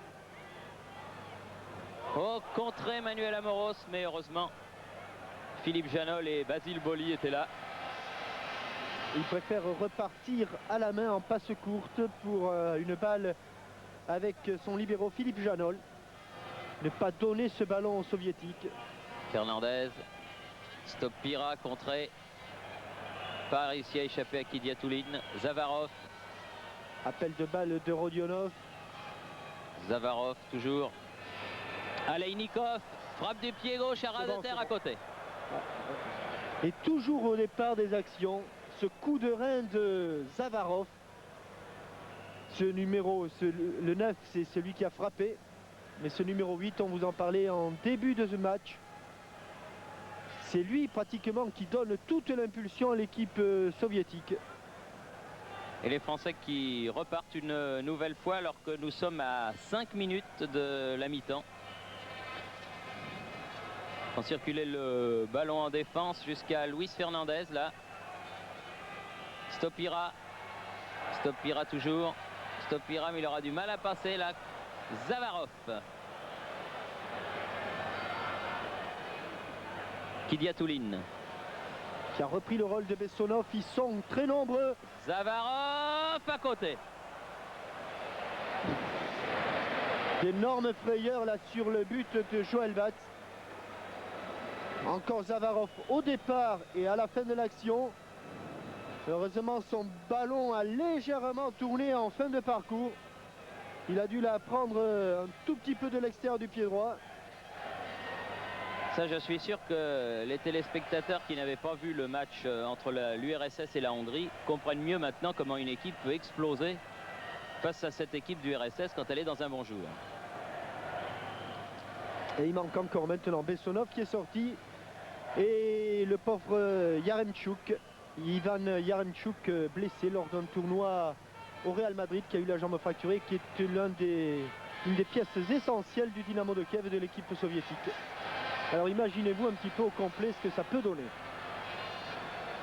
Oh, contré Manuel Amoros, mais heureusement, Philippe Janol et Basile Boli étaient là. Il préfère repartir à la main en passe courte pour une balle avec son libéro Philippe Janol. Ne pas donner ce ballon aux soviétiques. Fernandez, Stopira contré. Pas réussi à échapper à Kidiatouline. Zavarov. Appel de balle de Rodionov. Zavarov toujours. Aleinikov, frappe du pied gauche à ras de terre à côté. Et toujours au départ des actions, ce coup de rein de Zavarov. Ce numéro, le 9, c'est celui qui a frappé. Mais ce numéro 8, on vous en parlait en début de ce match. C'est lui pratiquement qui donne toute l'impulsion à l'équipe soviétique. Et les Français qui repartent une nouvelle fois alors que nous sommes à 5 minutes de la mi-temps. On circulait le ballon en défense jusqu'à Luis Fernandez là. Stopira. Stopira toujours. Stopira, mais il aura du mal à passer là. Zavarov. Kidiatouline. Qui a repris le rôle de Bessonov. Ils sont très nombreux. Zavarov à côté. D'énormes frayeurs là sur le but de Joël Batz. Encore Zavarov au départ et à la fin de l'action. Heureusement, son ballon a légèrement tourné en fin de parcours. Il a dû la prendre un tout petit peu de l'extérieur du pied droit. Ça, je suis sûr que les téléspectateurs qui n'avaient pas vu le match entre l'URSS et la Hongrie comprennent mieux maintenant comment une équipe peut exploser face à cette équipe du RSS quand elle est dans un bon jour. Et il manque encore maintenant Bessonov qui est sorti. Et le pauvre Yaremchuk, Ivan Yaremchuk, blessé lors d'un tournoi au Real Madrid, qui a eu la jambe fracturée, qui est une des pièces essentielles du Dynamo de Kiev et de l'équipe soviétique. Alors imaginez-vous un petit peu au complet ce que ça peut donner.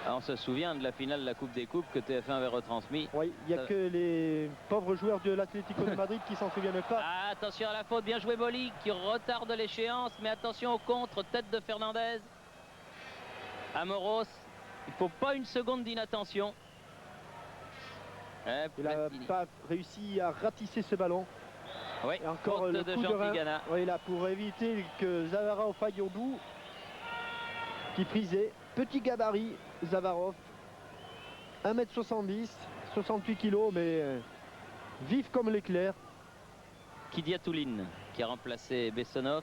Alors, on se souvient de la finale de la Coupe des Coupes que TF1 avait retransmis. Oui, il n'y a que les pauvres joueurs de l'Atlético de Madrid qui s'en souviennent pas. Ah, attention à la faute, bien joué Boli qui retarde l'échéance, mais attention au contre, tête de Fernandez. Amoros, il ne faut pas une seconde d'inattention. Il n'a pas réussi à ratisser ce ballon. Oui, et encore le coup de rein. Oui, là, pour éviter que Zavarov faille au bout. Qui frisait. Petit gabarit, Zavarov. 1m70, 68 kg, mais vif comme l'éclair. Kidiatouline qui a remplacé Bessonov.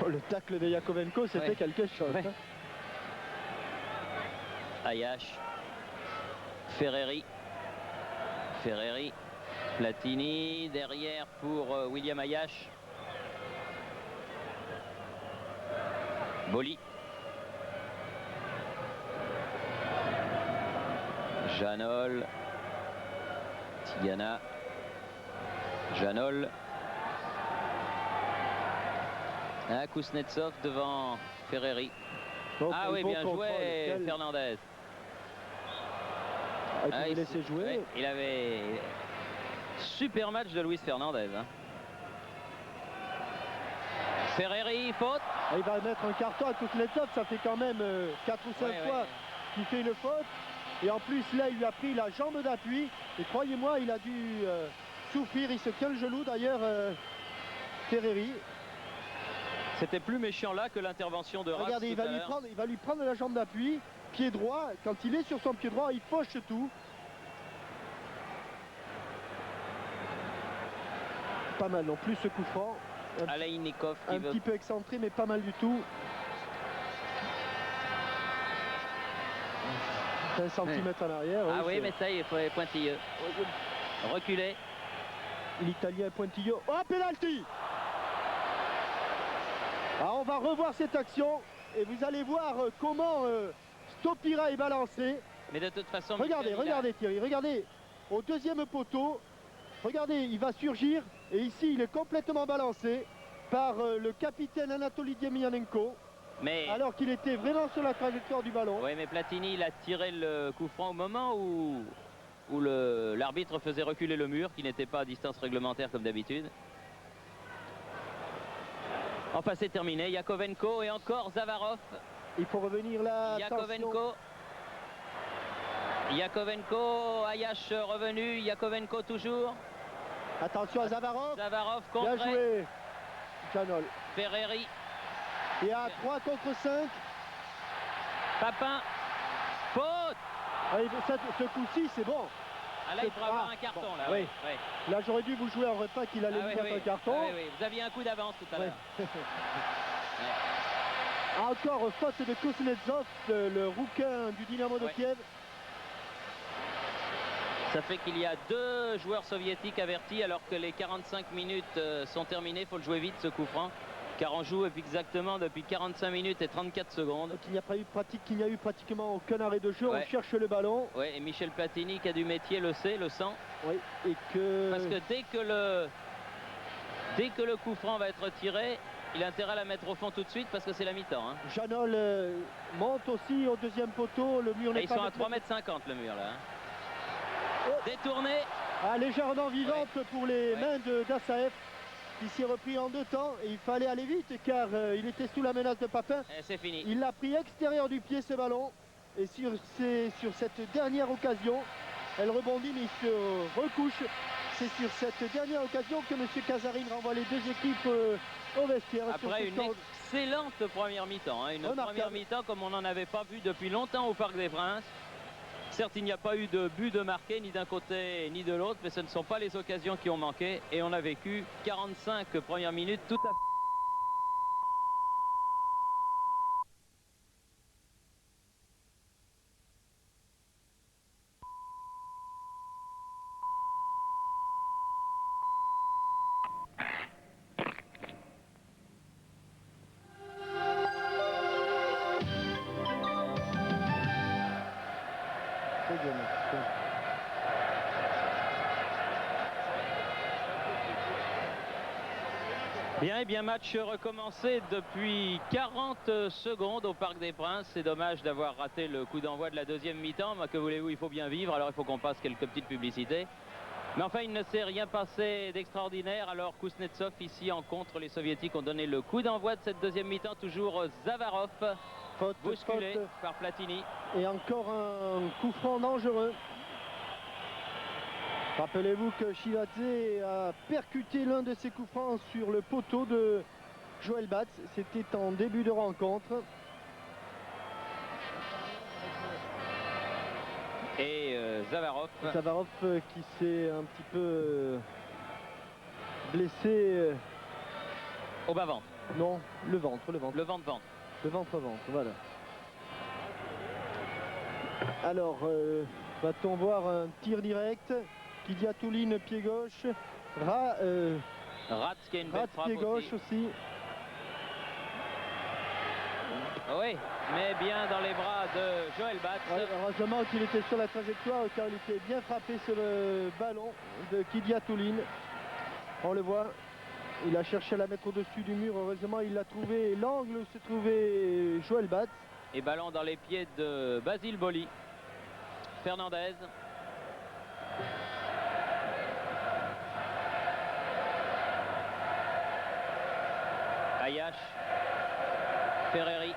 Oh, le tacle de Yakovenko, c'était quelque chose. Ouais. Ayash. Ferreri. Ferreri. Platini derrière pour William Ayash. Boli. Janol. Tigana. Janol. Kuznetsov devant Ferreri. Donc, ah oui, bien joué Fernandez. Il laissé jouer. Ouais, il avait super match de Luis Fernandez. Hein. Ferreri, faute. Il va mettre un carton à Kuznetsov, ça fait quand même 4 ou 5 fois qui fait une faute. Et en plus, là, il lui a pris la jambe d'appui. Et croyez-moi, il a dû souffrir. Il se tient le genou d'ailleurs, Ferreri. C'était plus méchant là que l'intervention de Ratz. Regardez, il va lui prendre la jambe d'appui, pied droit. Quand il est sur son pied droit, il poche tout. Pas mal non plus ce coup franc. Aleinikov Un petit peu excentré, mais pas mal du tout. 1 centimètre en arrière. Ah oui, mais ça, il faut être pointilleux. Reculer. L'Italien pointilleux. Oh, penalty! Alors, on va revoir cette action et vous allez voir comment Stopira est balancé. Mais de toute façon, regardez, regardez Thierry, regardez. Au deuxième poteau, regardez, il va surgir et ici il est complètement balancé par le capitaine Anatoly Diemianenko. Mais... alors qu'il était vraiment sur la trajectoire du ballon. Oui, mais Platini, il a tiré le coup franc au moment où l'arbitre faisait reculer le mur, qui n'était pas à distance réglementaire comme d'habitude. Enfin, c'est terminé. Yakovenko et encore Zavarov. Il faut revenir là. Yakovenko. Yakovenko, Ayash revenu. Yakovenko toujours. Attention à Zavarov. Zavarov contre. Bien joué. Janol. Ferreri. Et à 3 contre 5. Papin. Faute. Ce coup-ci, c'est bon. Ah là, il faudra avoir un carton. Bon, là, oui. Oui. Là, j'aurais dû vous jouer en repas qu'il allait me mettre un carton. Ah, oui. Vous aviez un coup d'avance tout à l'heure. Encore faute de Kuznetsov, le rouquin du Dynamo de Kiev. Ça fait qu'il y a 2 joueurs soviétiques avertis alors que les 45 minutes sont terminées. Il faut le jouer vite, ce coup franc. Car on joue exactement depuis 45 minutes et 34 secondes. Il n'y a pas eu qu'il n'y a eu pratiquement aucun arrêt de jeu. Ouais. On cherche le ballon. Oui, et Michel Platini qui a du métier le sait, le sent. Oui, et que... parce que dès que le coup franc va être tiré, il a intérêt à la mettre au fond tout de suite parce que c'est la mi-temps. Hein. Janol monte aussi au deuxième poteau. Le mur n'est pas... Ils sont à 3,50 m le mur là. Hein. Oh. Détourné. Ah, légèrement vivante pour les mains d'Assaev, qui s'est repris en 2 temps. Et il fallait aller vite car il était sous la menace de Papin. C'est fini. Il l'a pris extérieur du pied ce ballon. Et sur cette dernière occasion, elle rebondit mais il se recouche. C'est sur cette dernière occasion que M. Casarine renvoie les 2 équipes au vestiaire. Après une excellente première mi-temps. Hein. Une première mi-temps comme on n'en avait pas vu depuis longtemps au Parc des Princes. Certes, il n'y a pas eu de but de marqué ni d'un côté ni de l'autre, mais ce ne sont pas les occasions qui ont manqué. Et on a vécu 45 premières minutes tout à fait. Bien, match recommencé depuis 40 secondes au Parc des Princes. C'est dommage d'avoir raté le coup d'envoi de la deuxième mi-temps. Mais que voulez-vous, il faut bien vivre, alors il faut qu'on passe quelques petites publicités. Mais enfin, il ne s'est rien passé d'extraordinaire. Alors Kuznetsov, ici en contre, les Soviétiques ont donné le coup d'envoi de cette deuxième mi-temps. Toujours Zavarov, bousculé par Platini. Et encore un coup franc dangereux. Rappelez-vous que Chiladze a percuté l'un de ses coups francs sur le poteau de Joël Batz. C'était en début de rencontre. Et Zavarov. Zavarov qui s'est un petit peu blessé. Au bas-ventre. Non, le ventre. Le ventre-ventre. Le ventre-ventre, voilà. Alors, va-t-on voir un tir direct? Kidiatouline, pied gauche. Ratz qui a une belle frappe pied gauche aussi. Oui, mais bien dans les bras de Joël Batz. Ouais, heureusement qu'il était sur la trajectoire car il était bien frappé sur le ballon de Kidiatouline. On le voit, il a cherché à la mettre au-dessus du mur. Heureusement, il a trouvé l'angle où se trouvait Joël Batz. Et ballon dans les pieds de Basile Boli. Fernandez. Ayash. Ferreri.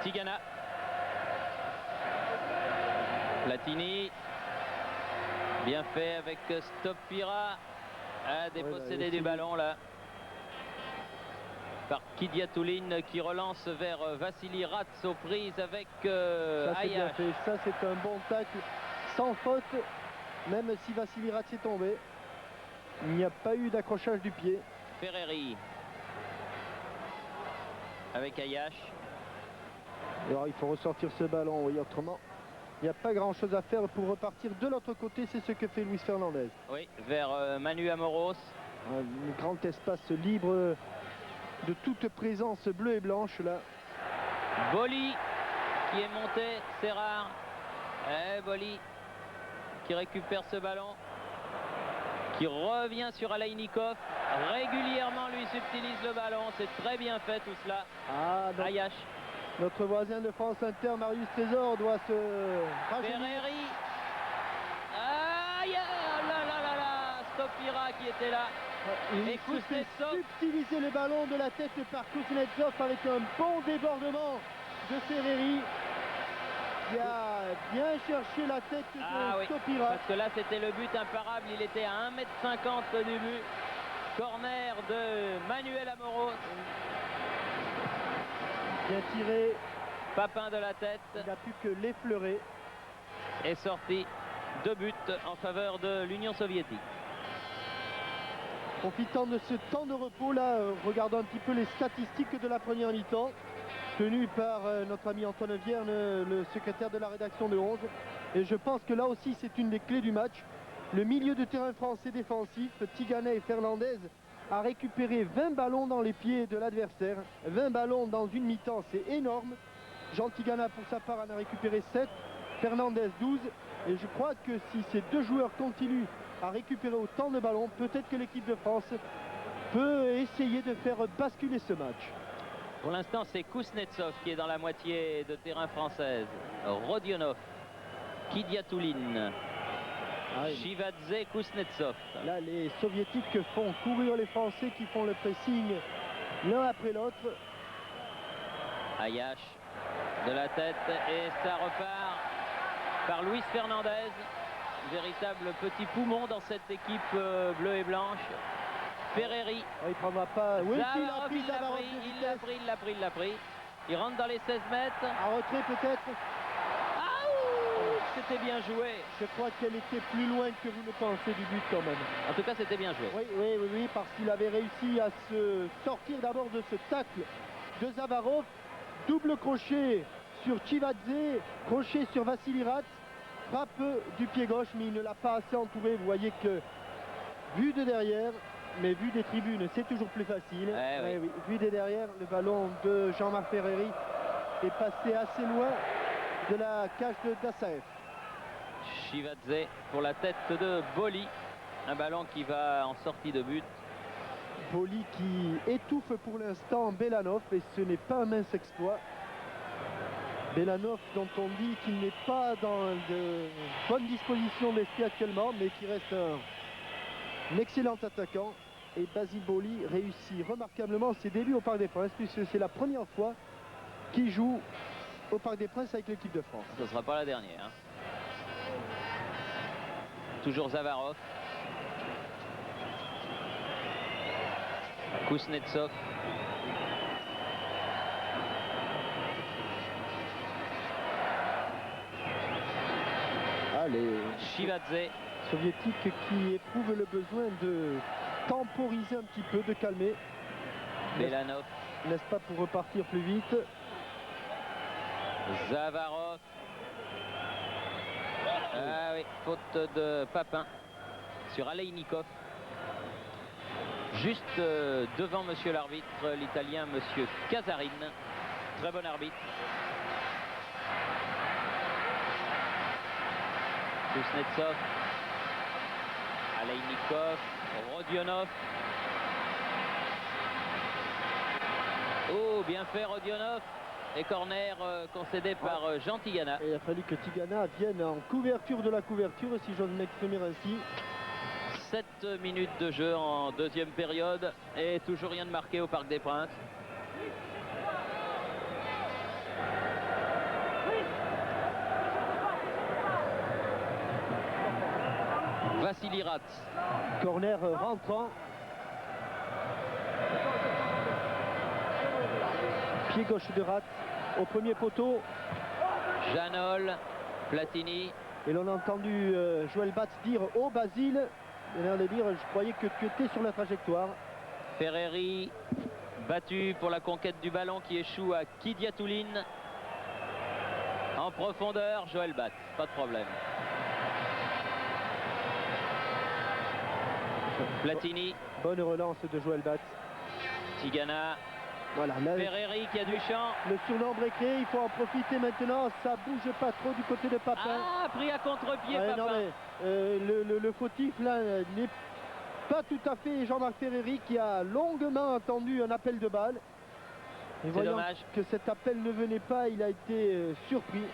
Tigana. Platini. Bien fait avec Stopira. À déposséder du ballon là. Par Kidiatouline qui relance vers Vassili Rats aux prises avec Ayash. Ça c'est un bon tacle sans faute, même si Vassili Rats est tombé. Il n'y a pas eu d'accrochage du pied. Ferreri avec Ayash. Alors il faut ressortir ce ballon, oui, autrement il n'y a pas grand chose à faire pour repartir de l'autre côté. C'est ce que fait Luis Fernandez. Oui, vers Manu Amoros. Un grand espace libre de toute présence bleue et blanche là. Boli qui est monté, c'est rare. Boli qui récupère ce ballon, qui revient sur Alaynikov. Régulièrement lui subtilise le ballon, c'est très bien fait tout cela. Ayash. Notre voisin de France Inter, Marius Trésor, doit se rajeunir. Ferreri. Aïe, là, Stopira qui était là. Il fait subtiliser le ballon de la tête par Kuznetsov avec un bon débordement de Ferreri. Il a bien cherché la tête de Stopira. Parce que là c'était le but imparable, il était à 1,50 m du but. Corner de Manuel Amoros. Bien tiré. Papin de la tête. Il n'a pu que l'effleurer. Est sorti 2 buts en faveur de l'Union soviétique. Profitant de ce temps de repos là, regardons un petit peu les statistiques de la première mi-temps, tenues par notre ami Antoine Vierne, le secrétaire de la rédaction de 11. Et je pense que là aussi c'est une des clés du match. Le milieu de terrain français défensif, Tigana et Fernandez, a récupéré 20 ballons dans les pieds de l'adversaire. 20 ballons dans une mi-temps, c'est énorme. Jean Tigana pour sa part en a récupéré 7, Fernandez 12. Et je crois que si ces deux joueurs continuent à récupérer autant de ballons, peut-être que l'équipe de France peut essayer de faire basculer ce match. Pour l'instant, c'est Kuznetsov qui est dans la moitié de terrain française. Rodionov, Kidiatouline, Chivadze, Kuznetsov. Là, les soviétiques font courir les Français qui font le pressing l'un après l'autre. Ayash de la tête et ça repart par Luis Fernandez. Véritable petit poumon dans cette équipe bleue et blanche. Ferreri. Il prendra pas. Oui, il l'a pris. Il rentre dans les 16 mètres. À retrait peut-être. C'était bien joué. Je crois qu'elle était plus loin que vous ne pensez du but quand même. En tout cas, c'était bien joué. Oui, parce qu'il avait réussi à se sortir d'abord de ce tacle de Zavarov. Double crochet sur Chivadze, crochet sur Vassili Rats. Frappe du pied gauche, mais il ne l'a pas assez entouré. Vous voyez que, vu de derrière, mais vu des tribunes, c'est toujours plus facile. Oui. Vu de derrière, le ballon de Jean-Marc Ferreri est passé assez loin de la cage de Dassaev. Chivadze pour la tête de Boli. Un ballon qui va en sortie de but. Boli qui étouffe pour l'instant Belanov, et ce n'est pas un mince exploit. Belanov dont on dit qu'il n'est pas dans de bonnes dispositions d'esprit actuellement, mais qui reste un excellent attaquant. Et Basile Boli réussit remarquablement ses débuts au Parc des Princes, puisque c'est la première fois qu'il joue au Parc des Princes avec l'équipe de France. Ce ne sera pas la dernière. Toujours Zavarov. Kuznetsov. Les Chivadze. Soviétiques qui éprouvent le besoin de temporiser un petit peu, de calmer. Belanov. N'est-ce pas, pour repartir plus vite. Zavarov. Faute de Papin sur Alaynikov. Juste devant monsieur l'arbitre, l'italien monsieur Casarin. Très bon arbitre. Kuznetsov, Alaynikov, Rodionov. Bien fait Rodionov. Et corner concédé par Jean Tigana. Il a fallu que Tigana vienne en couverture de la couverture, si j'ose m'exprimer ainsi. 7 minutes de jeu en deuxième période et toujours rien de marqué au Parc des Princes. Vassili Ratz. Corner rentrant. Pied gauche de Ratz au premier poteau. Janol, Platini. Et l'on a entendu Joël Batz dire « Oh Basile !» Il a l'air de dire « Je croyais que tu étais sur la trajectoire ». Ferreri battu pour la conquête du ballon qui échoue à Kidiatouline. En profondeur, Joël Batz, pas de problème. Platini. Bonne relance de Joël Batz. Tigana. Voilà, là, Ferreri qui a du champ. le surnombre est créé, il faut en profiter maintenant. Ça bouge pas trop du côté de Papin. Ah, pris à contre-pied, Ouais, Papin. non, mais, le fautif là n'est pas tout à fait Jean-Marc Ferreri qui a longuement attendu un appel de balle. Et voyant dommage. que cet appel ne venait pas, il a été surpris.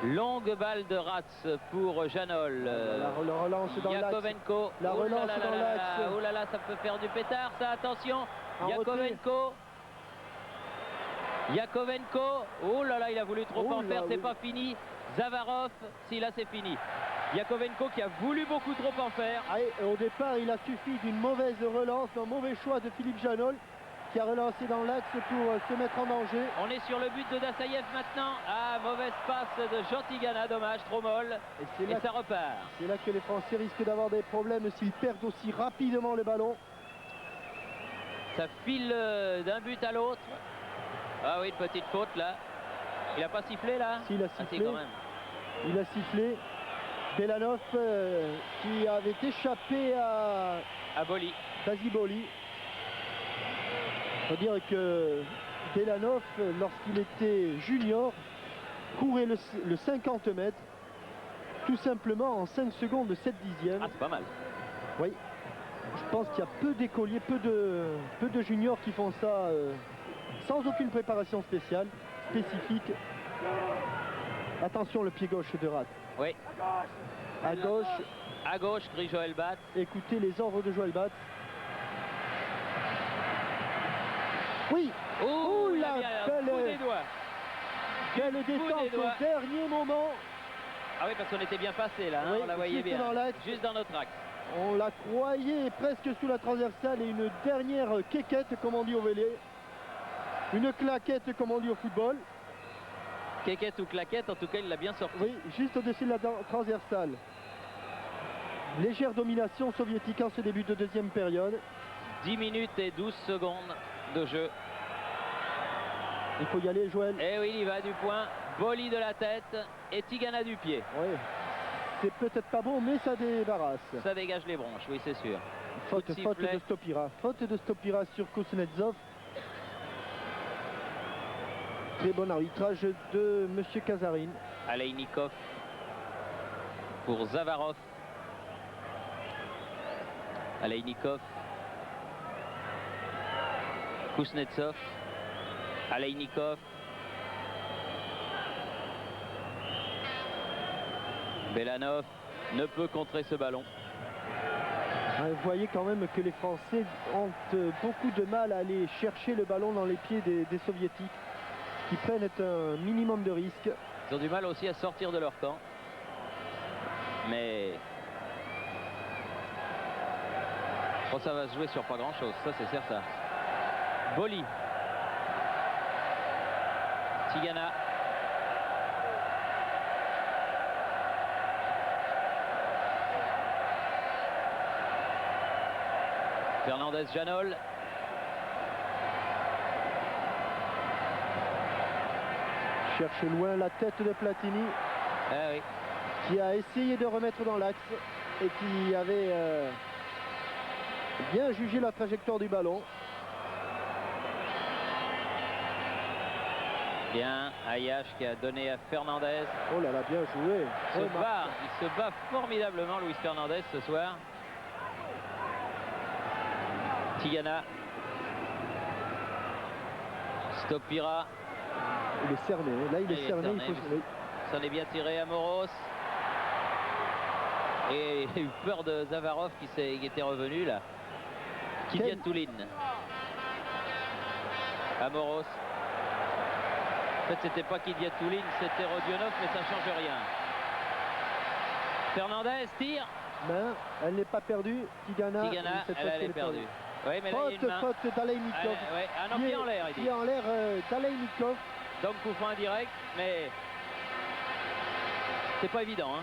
Longue balle de Ratz pour Janol. La relance dans l'axe. Yakovenko. La Oh là relance là dans là là l'axe. là. Oh là là, ça peut faire du pétard, ça, attention. En Yakovenko. Yakovenko. Oh là là, il a voulu trop Oh en là, faire, c'est oui. pas fini. Zavarov, si là c'est fini. Yakovenko qui a voulu beaucoup trop en faire. Ah, et au départ, il a suffi d'une mauvaise relance, un mauvais choix de Philippe Janol qui a relancé dans l'axe pour se mettre en danger. On est sur le but de Dassaïev maintenant. Ah, mauvaise passe de Jean Tigana, dommage, trop molle. Et Et ça repart. c'est là que les Français risquent d'avoir des problèmes s'ils perdent aussi rapidement le ballon. Ça file d'un but à l'autre. Ah oui, petite faute là. Il a pas sifflé là? S'il a Ah, si, sifflé, quand même. il a sifflé. Belanov qui avait échappé à À Boli. Basiboli. Il faut dire que Belanov, lorsqu'il était junior, courait le 50 mètres tout simplement en 5 secondes de 7 dixièmes. Ah, c'est pas mal. Oui, je pense qu'il y a peu d'écoliers, peu de juniors qui font ça sans aucune préparation spéciale, spécifique. Attention, le pied gauche de Ratz. Oui. À gauche, À gauche, crie Joël Batz. écoutez les ordres de Joël Batz. Oui, Oh, il a la mis un belle- coup des doigts. quelle des détente doigts. au dernier moment. Ah oui, parce qu'on était bien passé là, hein, Oui, on la voyait juste bien. dans l'axe. Juste dans notre axe. On la croyait presque sous la transversale et une dernière quéquette, comme on dit au vélo. Une claquette, comme on dit au football. Quéquette ou claquette, en tout cas, il l'a bien sorti. Oui, juste au-dessus de la transversale. Légère domination soviétique en ce début de deuxième période. 10 minutes et 12 secondes de jeu. Il faut y aller, Joël. Et oui, il y va du point. Boli de la tête et Tigana du pied. Oui. C'est peut-être pas bon, mais ça débarrasse. Ça dégage les bronches, oui, c'est sûr. Faute, Coup de faute sifflet. de Stopira. Faute de Stopira sur Kuznetsov. Très bon arbitrage de Monsieur Kazarine. Aleinikov pour Zavarov. Aleinikov. Kuznetsov. Aleinikov. Belanov ne peut contrer ce ballon. Vous voyez quand même que les Français ont beaucoup de mal à aller chercher le ballon dans les pieds des Soviétiques, qui prennent un minimum de risques. Ils ont du mal aussi à sortir de leur camp. Mais je pense que ça va se jouer sur pas grand chose, ça c'est certain. Boli. Tigana. Fernandez Janol. Cherche loin la tête de Platini, Ah oui. qui a essayé de remettre dans l'axe et qui avait bien jugé la trajectoire du ballon. Bien, Ayash qui a donné à Fernandez. Oh là là, bien joué. Il se bat formidablement, Luis Fernandez, ce soir. Tigana. Stopira. Il est cerné, là il est cerné. Il faut... oui. S'en est bien tiré à Moros. Et il a eu peur de Zavarov qui était revenu là. Kidiatouline. Amoros. En fait, c'était pas Kidiatouline, c'était Rodionov, mais ça change rien. Fernandez tire. main, elle n'est pas perdue. Tigana, cette fois, elle est perdue. Oui, mais là, il y a une main. Faute d'Aleinikov. Ouais. Ah non, pied en l'air, il dit. Pied en l'air d'Aleinikov. Donc coup franc indirect, mais c'est pas évident. Hein.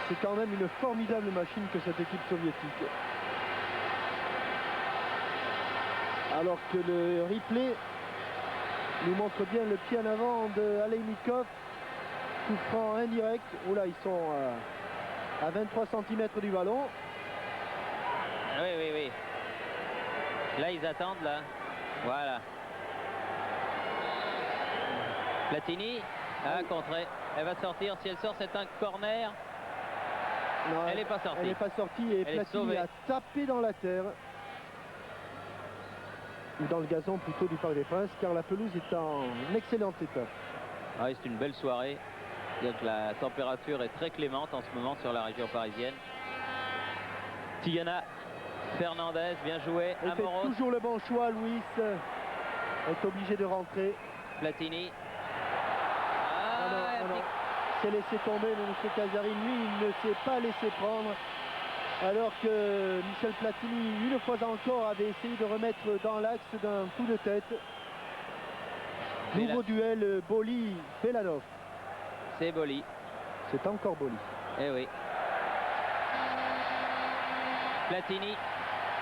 C'est quand même une formidable machine que cette équipe soviétique. Alors que le replay nous montre bien le pied en avant de Aleinikov. Coup franc indirect. Oh là, ils sont à 23 cm du ballon. Oui. Là, ils attendent, là. Voilà. Platini, contrée. Elle va sortir. Si elle sort, c'est un corner. Non, elle n'est pas sortie. Elle n'est pas sortie et Platini a tapé dans la terre. Ou dans le gazon plutôt du Parc des Princes, car la pelouse est en excellent état. Oui, c'est une belle soirée. Donc la température est très clémente en ce moment sur la région parisienne. Tigana, Fernandez, bien joué. Elle fait toujours le bon choix, Luis. Elle est obligée de rentrer. Platini. Non. C'est laissé tomber, mais M. Casarin, lui, il ne s'est pas laissé prendre. Alors que Michel Platini, une fois encore, avait essayé de remettre dans l'axe d'un coup de tête. Nouveau duel Boli-Belanov. C'est Boli. C'est encore Boli. Eh oui. Platini.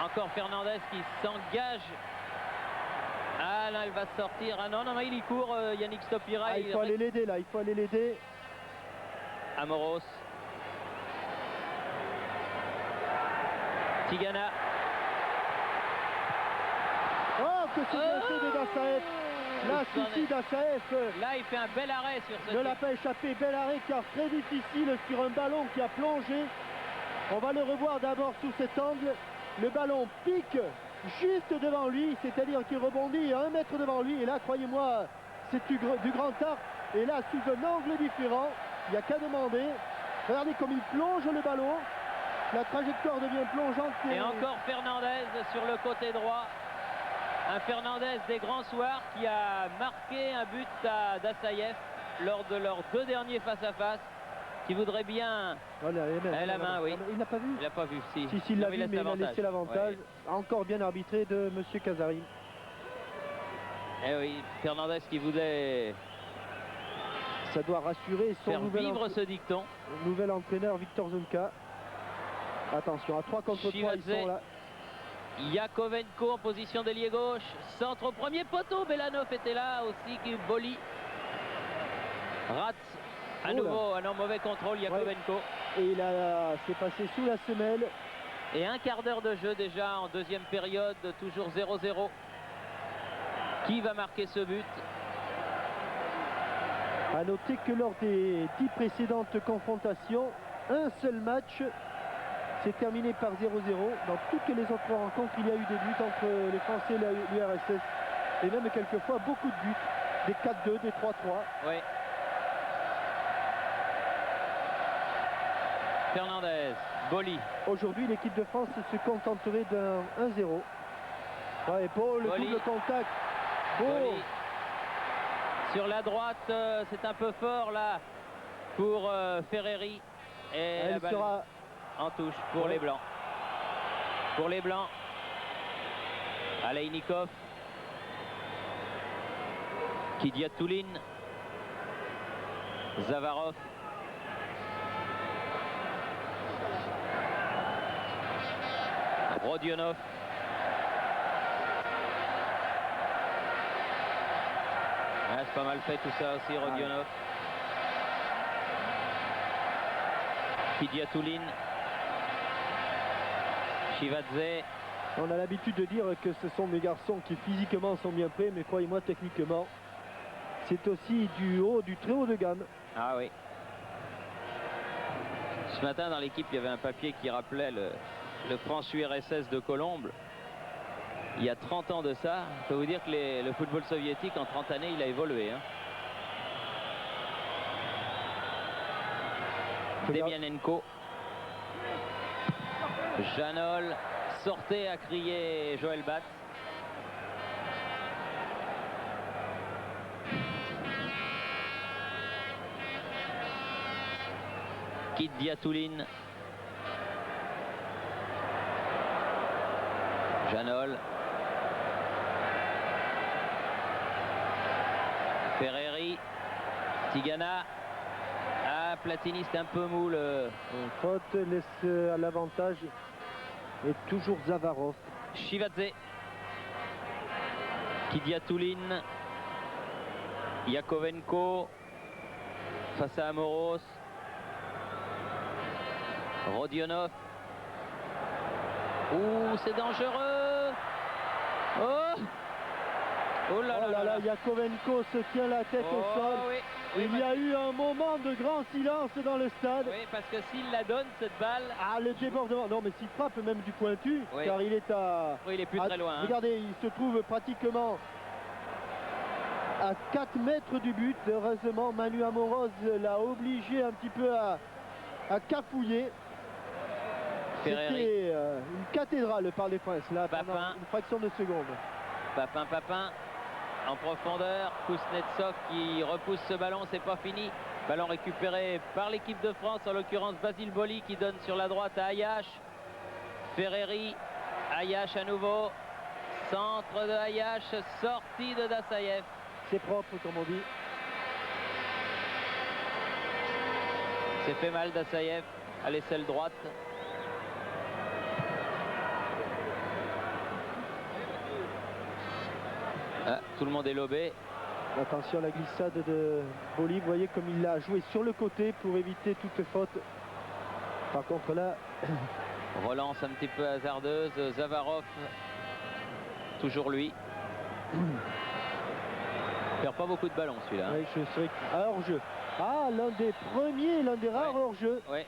Encore Fernandez qui s'engage. Ah là, elle va sortir. Ah non, il y court. Yannick Stopira. Il faut aller l'aider là. Il faut aller l'aider. Amoros. Tigana. Oh, que c'est bien fait de Dassaev. Là, Suicide Dassaev. Là, il fait un bel arrêt sur ce. Ne l'a pas échappé. Bel arrêt car très difficile sur un ballon qui a plongé. On va le revoir d'abord sous cet angle. Le ballon pique juste devant lui, c'est-à-dire qu'il rebondit à 1 mètre devant lui. Et là, croyez-moi, c'est du grand art. Et là, sous un angle différent, il n'y a qu'à demander. Regardez comme il plonge le ballon. La trajectoire devient plongeante. Et encore Fernandez sur le côté droit. Un Fernandez des grands soirs qui a marqué un but à Dassaev lors de leurs 2 derniers face-à-face. Qui voudrait bien... la main, oui. Il n'a pas vu? Il n'a pas vu, si. Si, il l'a vu, mais il a laissé l'avantage. Ouais. Encore bien arbitré de M. Casarin. Eh oui, Fernandez qui voulait... Ça doit rassurer son faire vivre ce dicton. Nouvel entraîneur Victor Zunka. Attention, à 3 contre 3, ils sont là. Yakovenko en position d'ailier gauche. Centre au premier poteau. Belanov était là aussi. Boli. Rate. À nouveau, un mauvais contrôle, Yakovenko. Ouais. Et il s'est passé sous la semelle. Et un quart d'heure de jeu déjà en deuxième période. Toujours 0-0. Qui va marquer ce but? À noter que lors des 10 précédentes confrontations, un seul match s'est terminé par 0-0. Dans toutes les autres rencontres, il y a eu des buts entre les Français et l'URSS. Et même quelquefois beaucoup de buts. Des 4-2, des 3-3. Oui. Fernandez, Boli. Aujourd'hui, l'équipe de France se contenterait d'un 1-0. Ouais, beau, le double contact. Beau. Boli. Sur la droite, c'est un peu fort là pour Ferreri. Et elle la balle sera en touche pour les Blancs. Pour les Blancs. Aleinikov. Kidiatoulin. Zavarov. Rodionov. Ouais, c'est pas mal fait tout ça aussi, Rodionov. Kidiatoulin. Shivadze. On a l'habitude de dire que ce sont des garçons qui physiquement sont bien prêts, mais croyez-moi, techniquement, c'est aussi du très haut de gamme. Ah oui. Ce matin, dans l'équipe, il y avait un papier qui rappelait le France-URSS de Colombes. Il y a 30 ans de ça. Je peux vous dire que le football soviétique, en 30 années, il a évolué. Hein. Demianenko. Janol. Sortez, a crié Joël Batz. Kidiatouline. Janol. Ferreri. Tigana. Ah, Platini, c'est un peu mou le... Faute laisse à l'avantage. Et toujours Zavarov. Chivadze. Kidiatouline. Yakovenko. Face à Amoros. Rodionov. Ouh, c'est dangereux. Oh, oh là là, Yakovenko se tient la tête au sol. Oui, oui, Il y a eu un moment de grand silence dans le stade. Oui, parce que s'il la donne, cette balle... Ah, le débordement. Non, mais s'il frappe même du pointu, oui. car il est à... Oui, il est plus très loin. Regardez, il se trouve pratiquement à 4 mètres du but. Heureusement, Manu Amoros l'a obligé un petit peu à cafouiller. C'était une cathédrale, le Parc des Princes, là, pendant une fraction de seconde. Papin, en profondeur. Kuznetsov qui repousse ce ballon, c'est pas fini. Ballon récupéré par l'équipe de France, en l'occurrence Basile Boli qui donne sur la droite à Ayash. Ferreri, Ayash à nouveau. Centre de Ayash, sortie de Dassaïev. C'est propre, comme on dit. C'est fait mal Dassaïev à l'aisselle droite. Ah, tout le monde est lobé. Attention à la glissade de Boli. Vous voyez comme il l'a joué sur le côté pour éviter toute faute. Par contre là... Relance un petit peu hasardeuse. Zavarov. Toujours lui. Il perd pas beaucoup de ballons celui-là. Oui, je serais... hors-jeu. Ah, l'un des premiers, l'un des rares hors-jeu. Ouais.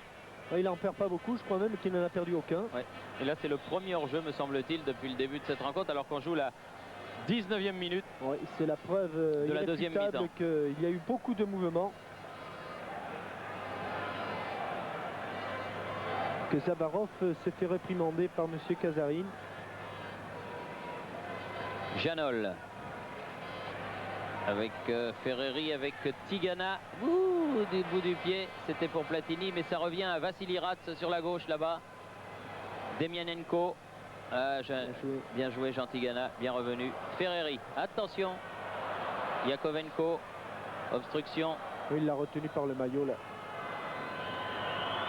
Il n'en perd pas beaucoup, je crois même qu'il n'en a perdu aucun. Ouais. Et là c'est le premier hors-jeu me semble-t-il depuis le début de cette rencontre alors qu'on joue la 19e minute. Oui, c'est la preuve de la deuxième mi-temps qu'il y a eu beaucoup de mouvements. Que Zavarov s'est fait réprimander par M. Kazarine. Janol. Avec Ferreri, avec Tigana. Ouh, du bout du pied. C'était pour Platini, mais ça revient à Vassili Rats sur la gauche là-bas. Demianenko. Ah, bien joué Jean Tigana, bien revenu. Ferreri, attention. Yakovenko, obstruction. Oui, il l'a retenu par le maillot là.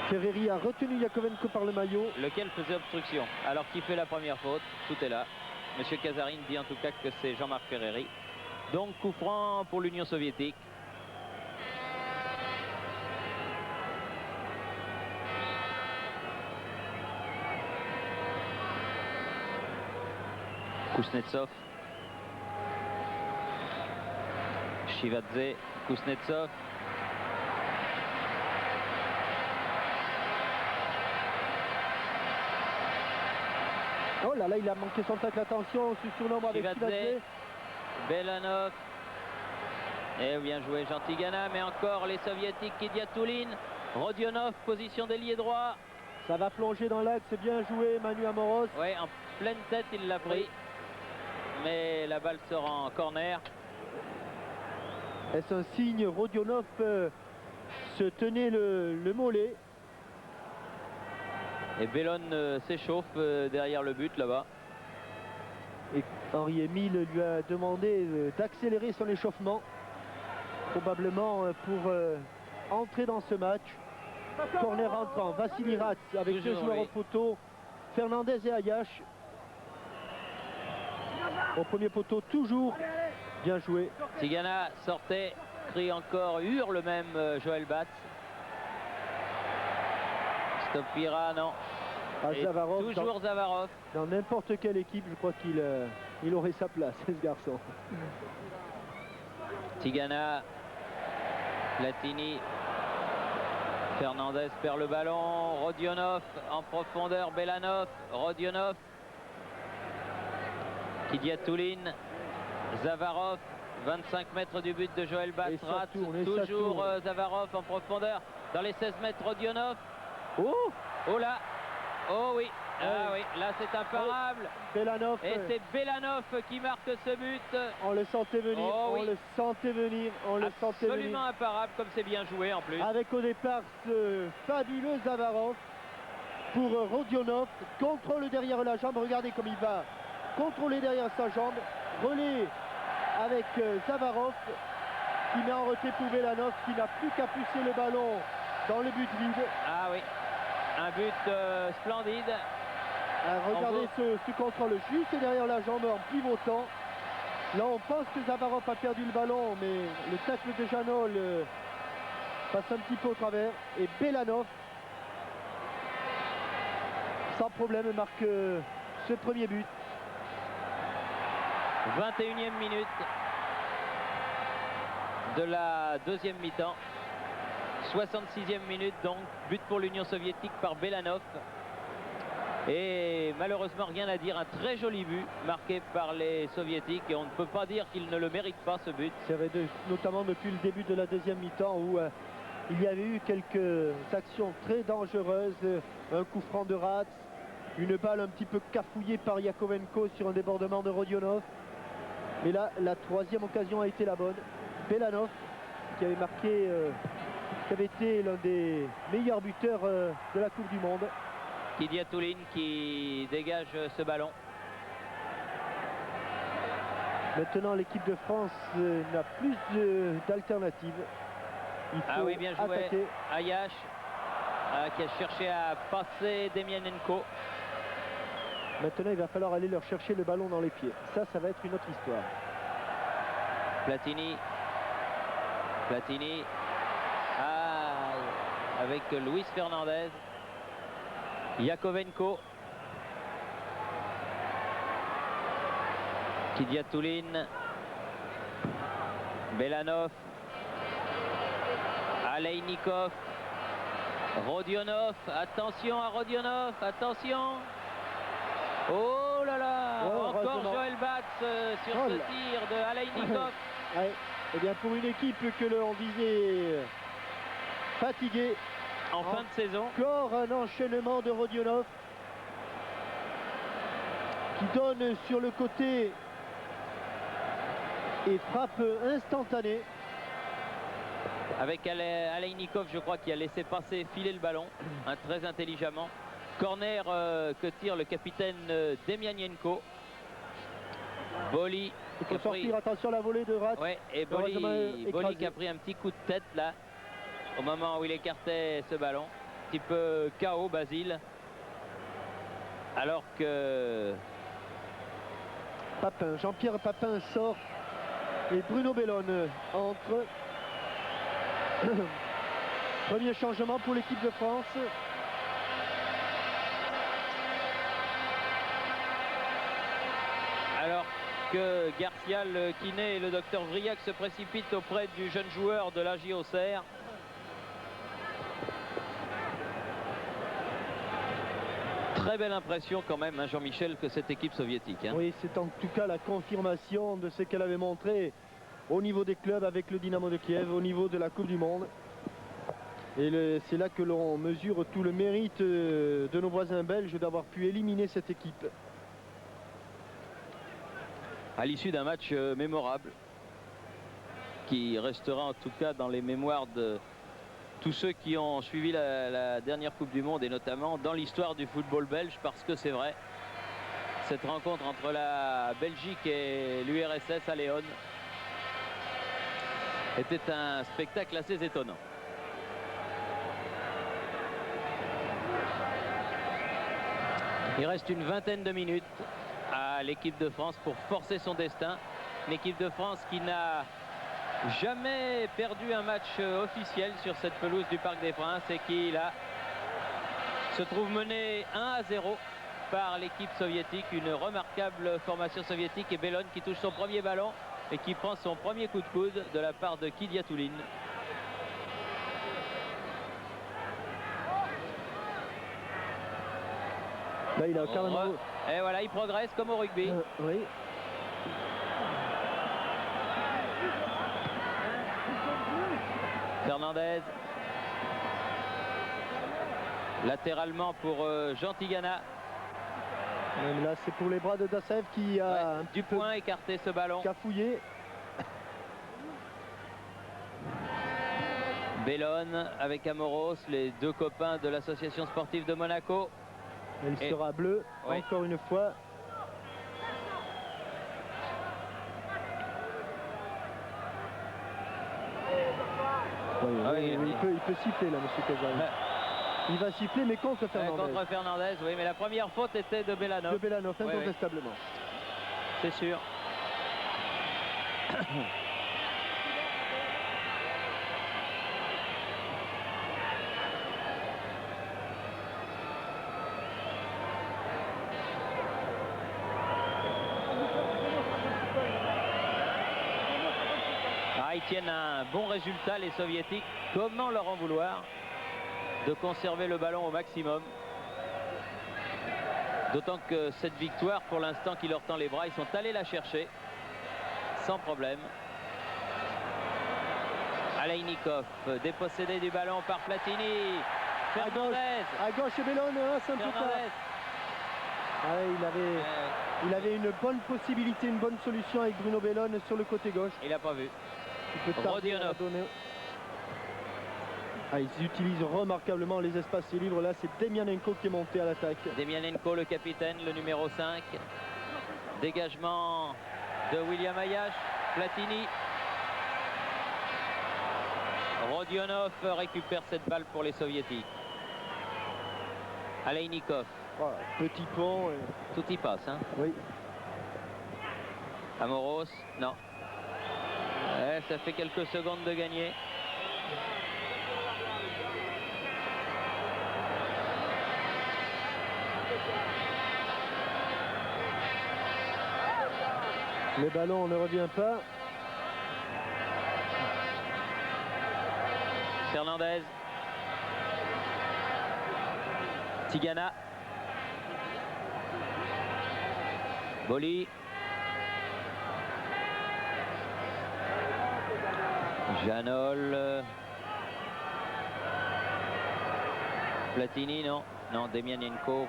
Ferreri a retenu Yakovenko par le maillot. Lequel faisait obstruction. Alors qui fait la première faute? Tout est là. Monsieur Kazarine dit en tout cas que c'est Jean-Marc Ferreri. Donc coup franc pour l'Union soviétique. Kuznetsov. Chivadze. Kuznetsov. Oh là là, il a manqué son tacle. Attention, sur surnombre avec Chivadze. Belanov. Et bien joué Jean Tigana, mais encore les soviétiques. Kidiatouline. Rodionov, position d'ailier droit. Ça va plonger dans l'axe, c'est bien joué Manu Amoros. Oui, en pleine tête il l'a pris. Mais la balle sort en corner. Est-ce un signe? Rodionov se tenait le mollet. Et Bellon s'échauffe derrière le but là-bas. Et Henri Émile lui a demandé d'accélérer son échauffement. Probablement pour entrer dans ce match. Corner entrant, Vassili Rats avec deux joueurs au poteau. Fernandez et Ayash. Au premier poteau, toujours bien joué. Tigana sortait, crie encore, hurle même Joël Batz. Stopira, non. Zavarov, toujours Zavarov. Dans n'importe quelle équipe, je crois qu'il aurait sa place, ce garçon. Tigana, Platini, Fernandez perd le ballon, Rodionov en profondeur, Belanov, Rodionov, Kidiatouline, Zavarov, 25 mètres du but de Joël Batz, toujours Zavarov en profondeur, dans les 16 mètres, Rodionov. Oh là, oh oui, Ah oui, là c'est imparable. Belanov. Et c'est Belanov qui marque ce but. On le sentait venir, Oh, oui. on le sentait venir, on le sentait venir. Absolument imparable, comme c'est bien joué en plus. Avec au départ ce fabuleux Zavarov pour Rodionov. Contrôle derrière la jambe, regardez comme il va contrôler derrière sa jambe. Relais avec Zavarov qui met en retrait pour Belanov qui n'a plus qu'à pousser le ballon dans le but vide. Ah oui, un but splendide. Regardez ce contrôle juste derrière la jambe en pivotant. Là on pense que Zavarov a perdu le ballon, mais le tacle de Janol passe un petit peu au travers. Et Belanov, sans problème, marque ce premier but. 21e minute de la deuxième mi-temps. 66e minute donc, but pour l'Union soviétique par Belanov. Et malheureusement rien à dire, un très joli but marqué par les soviétiques et on ne peut pas dire qu'ils ne le méritent pas ce but. C'est vrai, notamment depuis le début de la deuxième mi-temps où il y avait eu quelques actions très dangereuses, un coup franc de Rats, une balle un petit peu cafouillée par Yakovenko sur un débordement de Rodionov. Mais là, la troisième occasion a été la bonne. Belanov qui avait marqué, qui avait été l'un des meilleurs buteurs de la Coupe du Monde. Kidiatouline qui dégage ce ballon. Maintenant, l'équipe de France n'a plus d'alternatives. Ah oui, bien joué. Attaquer. Ayash qui a cherché à passer Demianenko. Maintenant, il va falloir aller leur chercher le ballon dans les pieds. Ça va être une autre histoire. Platini. Platini. Ah, avec Luis Fernandez. Yakovenko. Kidiatouline. Belanov. Aleinikov. Rodionov. Attention à Rodionov. Attention. Oh là là. Encore Joël Batz sur ce tir de Aleinikov. Ouais. Eh bien, pour une équipe que l'on disait fatiguée, en fin de saison. Encore un enchaînement de Rodionov qui donne sur le côté et frappe instantanée. Avec Aleinikov, je crois, qui a laissé passer, filer le ballon, très intelligemment. Corner que tire le capitaine Demianenko. Boli. Il faut sortir, attention à la volée de Rats. Ouais, et Boli qui a pris un petit coup de tête là, au moment où il écartait ce ballon. Un petit peu KO, Basile. Alors que Papin, Jean-Pierre Papin sort et Bruno Bellone entre. Premier changement pour l'équipe de France. Alors que Garcia, le kiné et le docteur Vriac se précipitent auprès du jeune joueur de l'AJ Auxerre. Très belle impression quand même, hein, Jean-Michel, que cette équipe soviétique. Hein. Oui, c'est en tout cas la confirmation de ce qu'elle avait montré au niveau des clubs avec le Dynamo de Kiev, au niveau de la Coupe du Monde. Et c'est là que l'on mesure tout le mérite de nos voisins belges d'avoir pu éliminer cette équipe. À l'issue d'un match mémorable, qui restera en tout cas dans les mémoires de tous ceux qui ont suivi la dernière Coupe du Monde et notamment dans l'histoire du football belge, parce que c'est vrai, cette rencontre entre la Belgique et l'URSS à Léon était un spectacle assez étonnant. Il reste une vingtaine de minutes à l'équipe de France pour forcer son destin. Une équipe de France qui n'a jamais perdu un match officiel sur cette pelouse du Parc des Princes et qui là se trouve menée 1-0 par l'équipe soviétique. Une remarquable formation soviétique et Bellone qui touche son premier ballon et qui prend son premier coup de coude de la part de Kidiatouline. Là, il a carrément... Et voilà, il progresse comme au rugby. Oui. Fernandez. Latéralement pour Jean Tigana. Même là, c'est pour les bras de Dassaev qui a un du point écarté ce ballon. Cafouillé. Bellone avec Amoros, les deux copains de l'association sportive de Monaco. Elle sera bleue, encore une fois. Il peut siffler là, monsieur Casarin. Il va siffler, mais contre Fernandez. Contre Fernandez, oui, mais la première faute était de Belanov. De Belanov, incontestablement. C'est sûr. Ils tiennent un bon résultat, les soviétiques. Comment leur en vouloir de conserver le ballon au maximum? D'autant que cette victoire, pour l'instant, qui leur tend les bras, ils sont allés la chercher sans problème. Aleinikov, dépossédé du ballon par Platini. Fernandez. À gauche, Bellone, Fernandez. Il avait une bonne possibilité, une bonne solution avec Bruno Bellone sur le côté gauche. Il n'a pas vu. Rodionov. Ils utilisent remarquablement les espaces libres. Là, c'est Demianenko qui est monté à l'attaque. Demianenko, le capitaine, le numéro 5. Dégagement de William Ayash. Platini. Rodionov récupère cette balle pour les soviétiques. Aleinikov. Petit pont. Tout y passe. Hein. Oui. Amoros, non. Ça fait quelques secondes de gagner. Le ballon ne revient pas. Fernandez. Tigana. Boli. Janol. Platini, non. Non, Demianenko.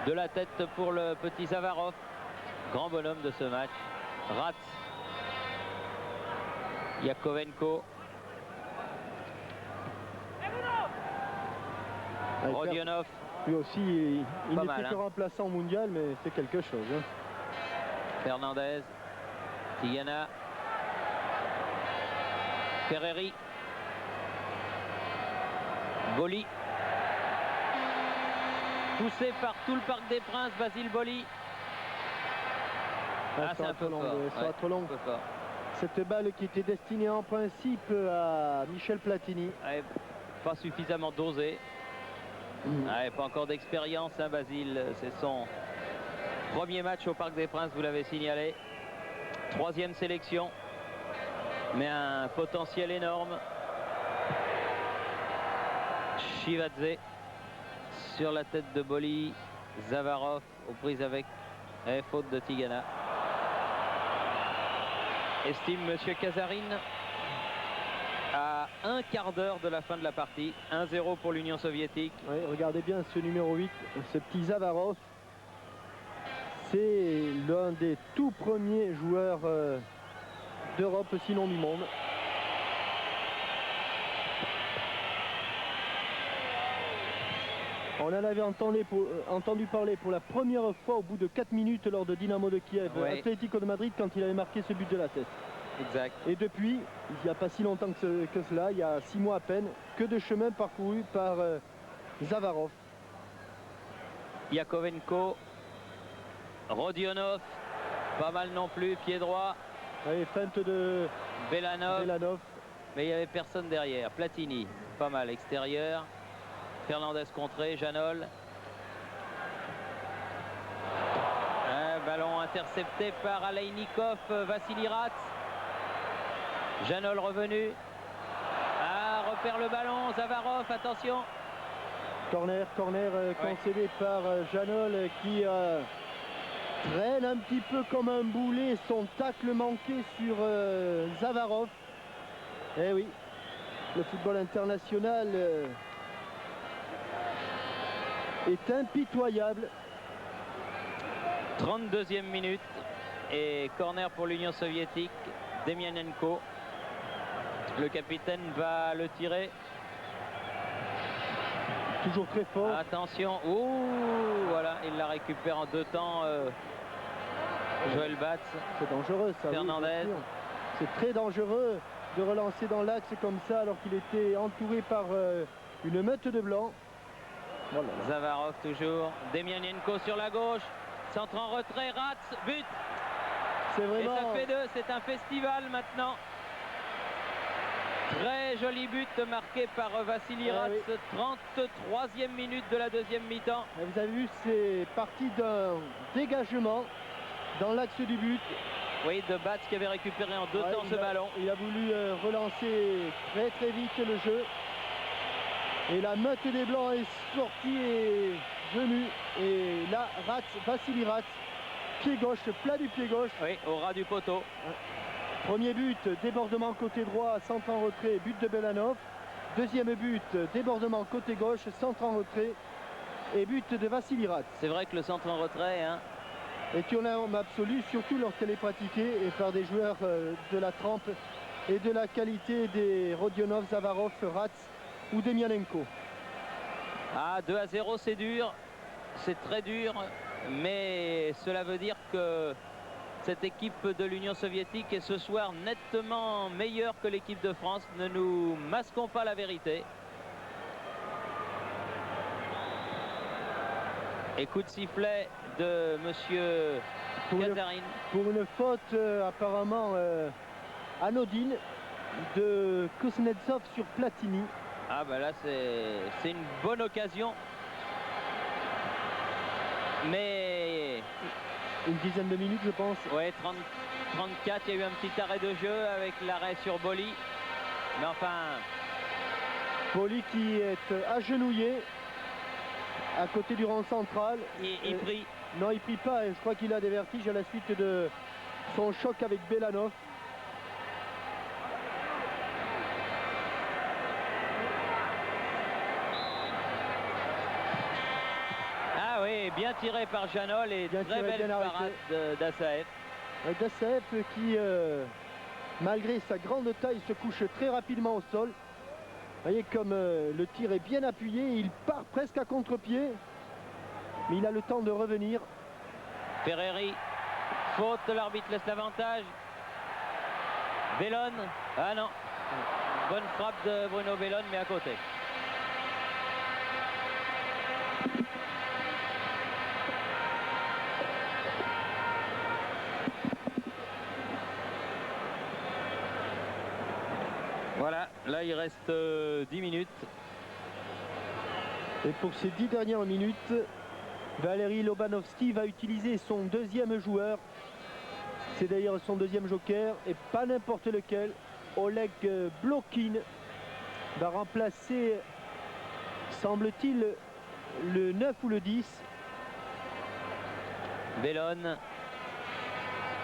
De la tête pour le petit Zavarov. Grand bonhomme de ce match. Ratz. Yakovenko. Rodionov. Lui aussi, il n'était que remplaçant au mondial, mais c'est quelque chose. Hein. Fernandez. Tigana. Ferreri. Boli. Poussé par tout le Parc des Princes, Basile Boli. C'est un peu long. Trop long. Cette balle qui était destinée en principe à Michel Platini. Pas suffisamment dosée. Pas encore d'expérience, hein, Basile. C'est son premier match au Parc des Princes, vous l'avez signalé. 3e sélection. Mais un potentiel énorme. Chivadze sur la tête de Boli. Zavarov aux prises avec faute de Tigana. Estime monsieur Casarin à un quart d'heure de la fin de la partie. 1-0 pour l'Union soviétique. Oui, regardez bien ce numéro 8, ce petit Zavarov. C'est l'un des tout premiers joueurs d'Europe, sinon du monde. On en avait entendu parler pour la première fois au bout de 4 minutes lors de Dynamo de Kiev, Atlético de Madrid, quand il avait marqué ce but de la tête. Exact. Et depuis, il n'y a pas si longtemps que cela, il y a 6 mois à peine, que de chemin parcouru par Zavarov. Yakovenko. Rodionov. Pas mal non plus, pied droit. Allez, feinte de Belanov. Mais il n'y avait personne derrière. Platini, pas mal, extérieur. Fernandez contré, Janol. Un ballon intercepté par Aleinikov, Vassili Ratz. Janol revenu. Repère le ballon, Zavarov, attention. Corner concédé par Janol qui traîne un petit peu comme un boulet son tacle manqué sur Zavarov. Eh oui, le football international est impitoyable. 32e minute et corner pour l'Union soviétique. Demianenko, le capitaine, va le tirer. Toujours très fort. Attention, voilà, il la récupère en 2 temps. Joël Batz. C'est dangereux ça. Fernandez. Oui, c'est très dangereux de relancer dans l'axe comme ça alors qu'il était entouré par une meute de blancs. Voilà. Zavarov toujours. Demianenko sur la gauche. Centre en retrait, Ratz, but. C'est vraiment... Et ça fait 2, c'est un festival maintenant. Très joli but marqué par Vassili Ratz, oui. 33e minute de la deuxième mi-temps. Vous avez vu, c'est parti d'un dégagement dans l'axe du but. Oui, de Batz qui avait récupéré en 2 temps ce ballon. Il a voulu relancer très très vite le jeu. Et la meute des Blancs est sortie et venue. Et là, Vassili Ratz, pied gauche, plat du pied gauche. Oui, au ras du poteau. Premier but, débordement côté droit, centre en retrait, but de Belanov. Deuxième but, débordement côté gauche, centre en retrait et but de Vassili Ratz. C'est vrai que le centre en retrait est une arme absolue, surtout lorsqu'elle est pratiquée et par des joueurs de la trempe et de la qualité des Rodionov, Zavarov, Ratz ou Demianenko. 2-0, c'est dur, c'est très dur, mais cela veut dire que cette équipe de l'Union soviétique est ce soir nettement meilleure que l'équipe de France. Ne nous masquons pas la vérité. Et coup de sifflet de monsieur Kazarine. Pour une faute apparemment anodine de Kuznetsov sur Platini. Là c'est une bonne occasion. Mais une dizaine de minutes je pense. Ouais, 34, il y a eu un petit arrêt de jeu avec l'arrêt sur Boli. Mais enfin... Boli qui est agenouillé à côté du rang central. Il prie. Non, il prie pas. Et je crois qu'il a des vertiges à la suite de son choc avec Belanov. Oui, bien tiré par Janol et bien très belle parade d'Assaev. D'Assaev qui, malgré sa grande taille, se couche très rapidement au sol. Vous voyez comme le tir est bien appuyé, il part presque à contre-pied, mais il a le temps de revenir. Ferreri, faute, l'arbitre laisse l'avantage. Bellone, non, bonne frappe de Bruno Bellone, mais à côté. Voilà, là il reste 10 minutes. Et pour ces 10 dernières minutes, Valérie Lobanovski va utiliser son deuxième joueur. C'est d'ailleurs son deuxième joker et pas n'importe lequel. Oleg Blokin va remplacer, semble-t-il, le 9 ou le 10. Bellone,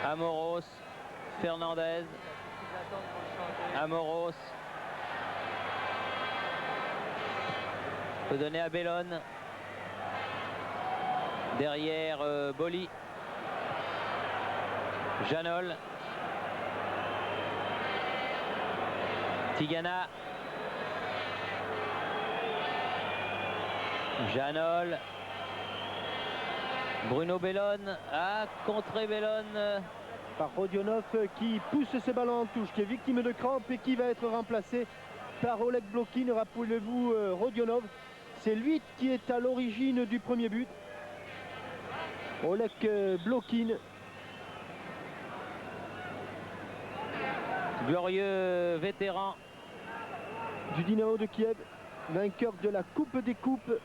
Amoros, Fernandez. Amoros peut donner à Bellone. Derrière Boli. Janol. Tigana. Janol. Bruno Bellone a contré Bellone. Par Rodionov qui pousse ce ballon en touche, qui est victime de crampes et qui va être remplacé par Oleg Blokin. Rappelez-vous, Rodionov, c'est lui qui est à l'origine du premier but. Oleg Blokin. Glorieux vétéran du Dynamo de Kiev, vainqueur de la Coupe des Coupes.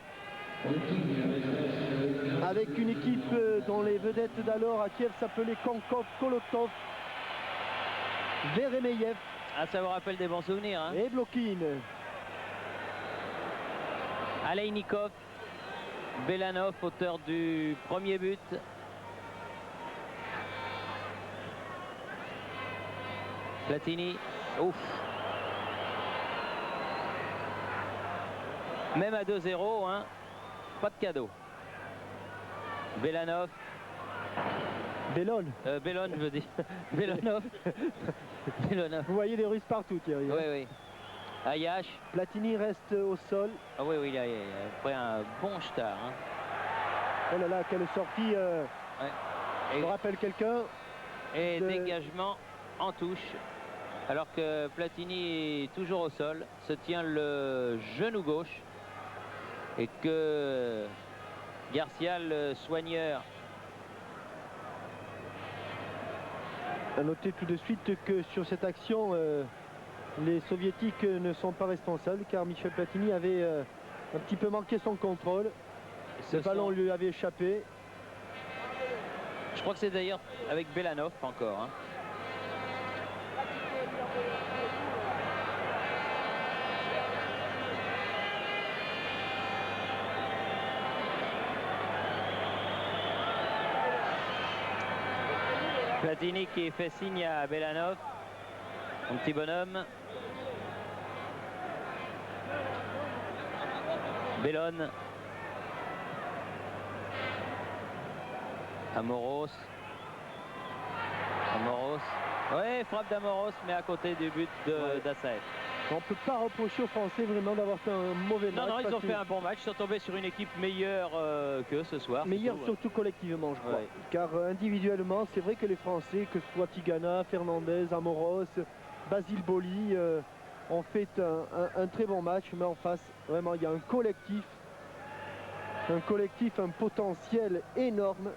Avec une équipe dont les vedettes d'alors à Kiev s'appelaient Konkov, Kolotov, Veremeyev. Ça vous rappelle des bons souvenirs. Et Blokin. Aleinikov, Belanov, auteur du premier but. Platini, ouf. Même à 2-0, pas de cadeau. Belanov, Bellone. Bellone, je veux dire. Bellonov. Bellonov. Vous voyez des Russes partout, Thierry. Oui, oui. Ayash. Platini reste au sol. Ah oui, oui, il a pris un bon star. Hein. Oh là là, quelle sortie. Ouais. Je rappelle quelqu'un. Et dégagement en touche. Alors que Platini est toujours au sol, se tient le genou gauche. Et que Garcia, le soigneur. À noter tout de suite que sur cette action, les soviétiques ne sont pas responsables car Michel Platini avait un petit peu manqué son contrôle. Le ballon lui avait échappé. Je crois que c'est d'ailleurs avec Belanov encore. Hein. Platini qui fait signe à Belanov, mon petit bonhomme. Bellone. Amoros. Amoros. Oui, frappe d'Amoros, mais à côté du but d'Assaef. On ne peut pas reprocher aux Français vraiment d'avoir fait un mauvais match. Non, non, ils ont fait un bon match. Ils sont tombés sur une équipe meilleure que ce soir. Meilleure surtout collectivement, je crois. Ouais. Car individuellement, c'est vrai que les Français, que ce soit Tigana, Fernandez, Amoros, Basile Boli, ont fait un très bon match. Mais en face, vraiment, il y a un collectif, un potentiel énorme.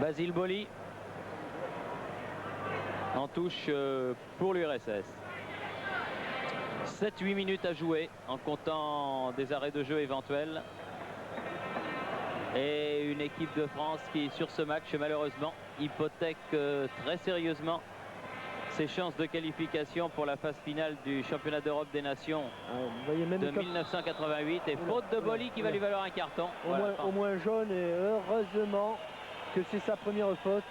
Basile Boli en touche pour l'URSS. 7-8 minutes à jouer en comptant des arrêts de jeu éventuels. Et une équipe de France qui, sur ce match, malheureusement, hypothèque très sérieusement ses chances de qualification pour la phase finale du championnat d'Europe des Nations de 1988. Et faute de Boli qui va lui valoir un carton. Au moins jaune, et heureusement que c'est sa première faute.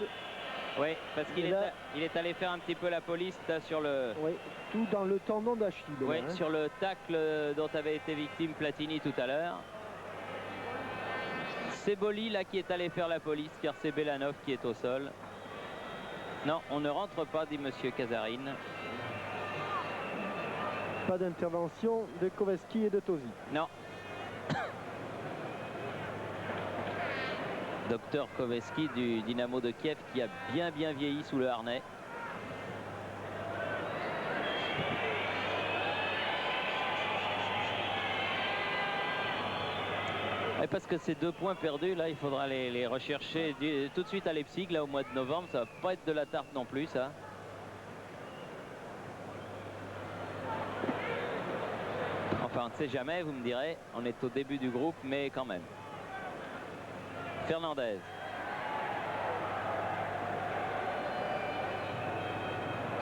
Oui, parce qu'il est allé faire un petit peu la police là, sur le... Oui, tout dans le tendon d'Achille. Oui, hein. sur le tacle dont avait été victime Platini tout à l'heure. C'est Boli là qui est allé faire la police, car c'est Belanov qui est au sol. Non, on ne rentre pas, dit monsieur Casarine. Pas d'intervention de Koveski et de Tosi. Non. Docteur Koveski du Dynamo de Kiev qui a bien vieilli sous le harnais. Et parce que ces 2 points perdus, là, il faudra les rechercher tout de suite à Leipzig, là, au mois de novembre. Ça va pas être de la tarte non plus, ça. Enfin, on ne sait jamais, vous me direz. On est au début du groupe, mais quand même. Fernandez.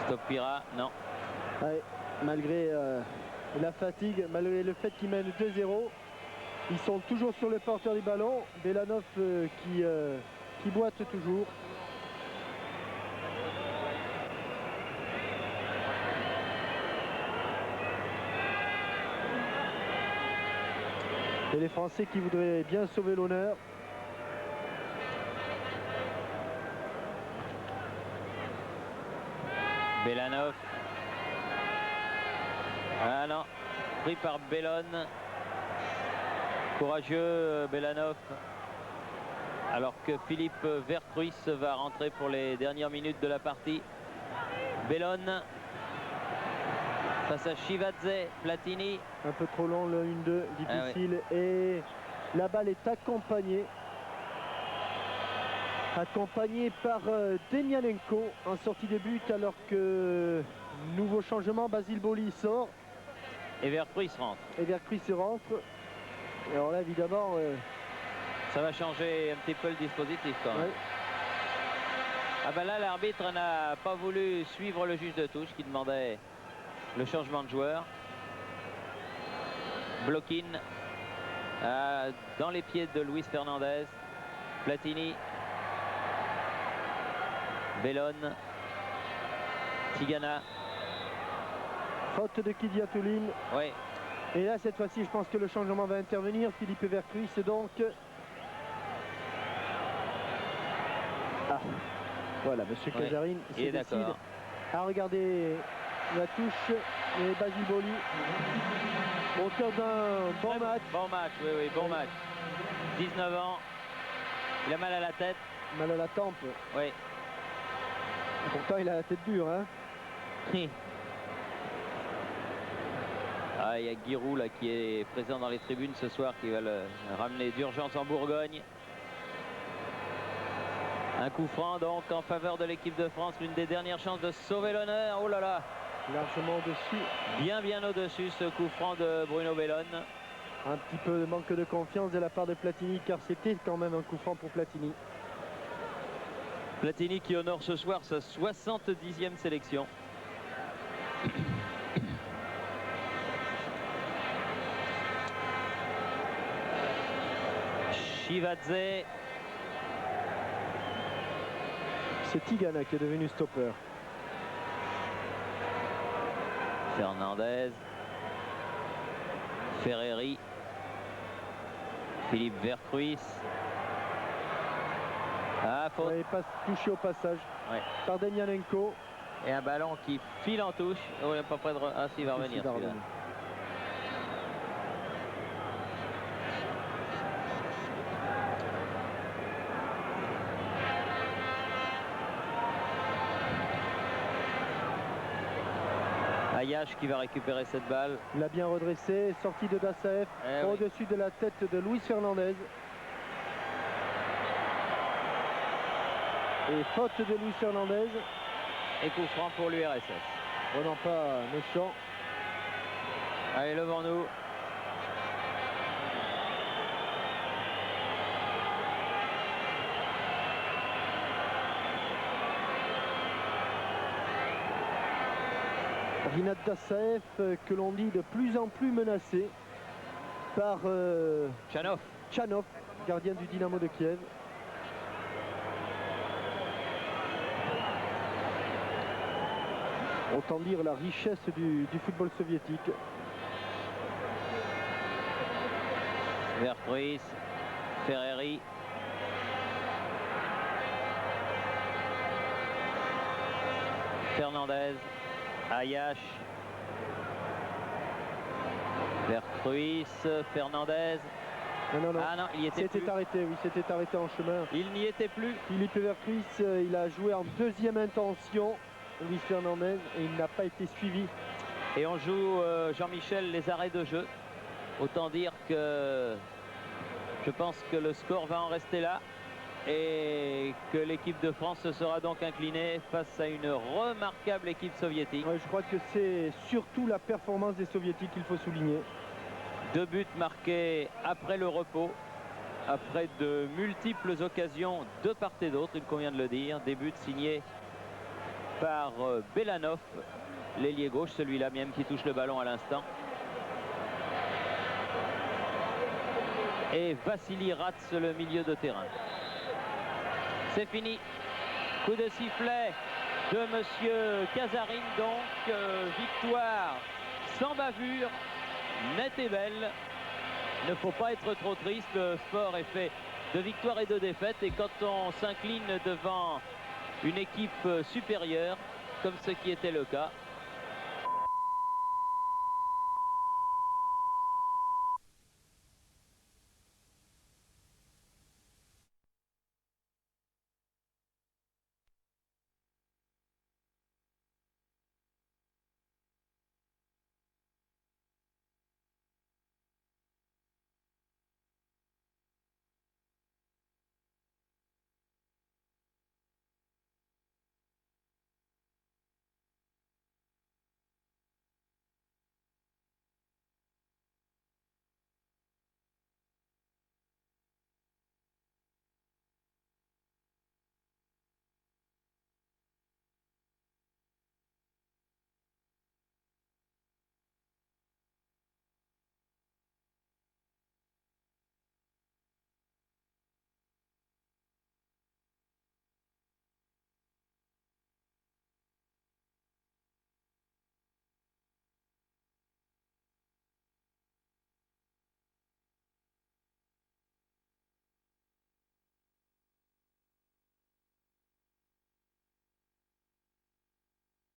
Stopira, non. Ouais, malgré la fatigue, malgré le fait qu'ils mènent 2-0, ils sont toujours sur le porteur du ballon. Belanov qui boite toujours. Et les Français qui voudraient bien sauver l'honneur. Belanov. Ah non, pris par Bellone. Courageux Belanov. Alors que Philippe Vertruis va rentrer pour les dernières minutes de la partie. Bellone. Face à Chivadze, Platini. Un peu trop long le 1-2, difficile. Ah ouais. Et la balle est accompagnée. Accompagné par Demianenko en sortie de but, alors que nouveau changement, Basile Boli sort. Et Vertruis rentre. Et Vertruis rentre. Et alors là, évidemment... ça va changer un petit peu le dispositif quand même. Ouais. Ah ben là, l'arbitre n'a pas voulu suivre le juge de touche qui demandait le changement de joueur. Blokin dans les pieds de Luis Fernandez. Platini. Bellone. Tigana. Faute de Kidiatouline. Oui. Et là, cette fois-ci, je pense que le changement va intervenir. Philippe Vercruis, donc. Ah, voilà, monsieur Casarine, il est d'accord. à regarder la touche et Basile Boli. Auteur d'un bon match. Bon match, oui, bon match. 19 ans, il a mal à la tête. Mal à la tempe. Oui. Pourtant, il a la tête dure, hein. Ah, il y a Giroud là qui est présent dans les tribunes ce soir, qui va le ramener d'urgence en Bourgogne. Un coup franc donc en faveur de l'équipe de France, l'une des dernières chances de sauver l'honneur. Oh là là, largement au-dessus. Bien au-dessus ce coup franc de Bruno Bellone. Un petit peu de manque de confiance de la part de Platini, car c'était quand même un coup franc pour Platini. Platini qui honore ce soir sa 70e sélection. Chivadze. C'est Tigana qui est devenu stopper. Fernandez. Ferreri. Philippe Vercruis. Ah, faute. Ouais, passe touché au passage. Ouais. Par Demianenko. Et un ballon qui file en touche. Oh, il n'est pas près de... Ah, si, il va revenir. Ayash qui va récupérer cette balle. Il a bien redressé, sortie de Dassaev au-dessus de la tête de Luis Fernandez. Et faute de Luis Fernandez. Et coup franc pour l'URSS. Vraiment pas méchant. Allez, devant nous. Rinat Dassaev, que l'on dit de plus en plus menacé par Tchanov, gardien du Dynamo de Kiev. Autant dire la richesse du football soviétique. Vercruis, Ferreri. Fernandez. Ayash. Vercruis, Fernandez. Non. Ah non, il y était plus. Arrêté, oui, c'était arrêté en chemin. Il n'y était plus. Philippe Vercruis, il a joué en deuxième intention, Luis Fernandez, et il n'a pas été suivi. Et on joue, Jean-Michel, les arrêts de jeu. Autant dire que je pense que le score va en rester là. Et que l'équipe de France se sera donc inclinée face à une remarquable équipe soviétique. Ouais, je crois que c'est surtout la performance des soviétiques qu'il faut souligner. 2 buts marqués après le repos, après de multiples occasions de part et d'autre, il convient de le dire. Des buts signés par Belanov, l'ailier gauche, celui-là même qui touche le ballon à l'instant. Et Vassili Rats, le milieu de terrain. C'est fini. Coup de sifflet de monsieur Casarine, donc victoire sans bavure, nette et belle. Il ne faut pas être trop triste, le sport est fait de victoires et de défaites, et quand on s'incline devant une équipe supérieure, comme ce qui était le cas,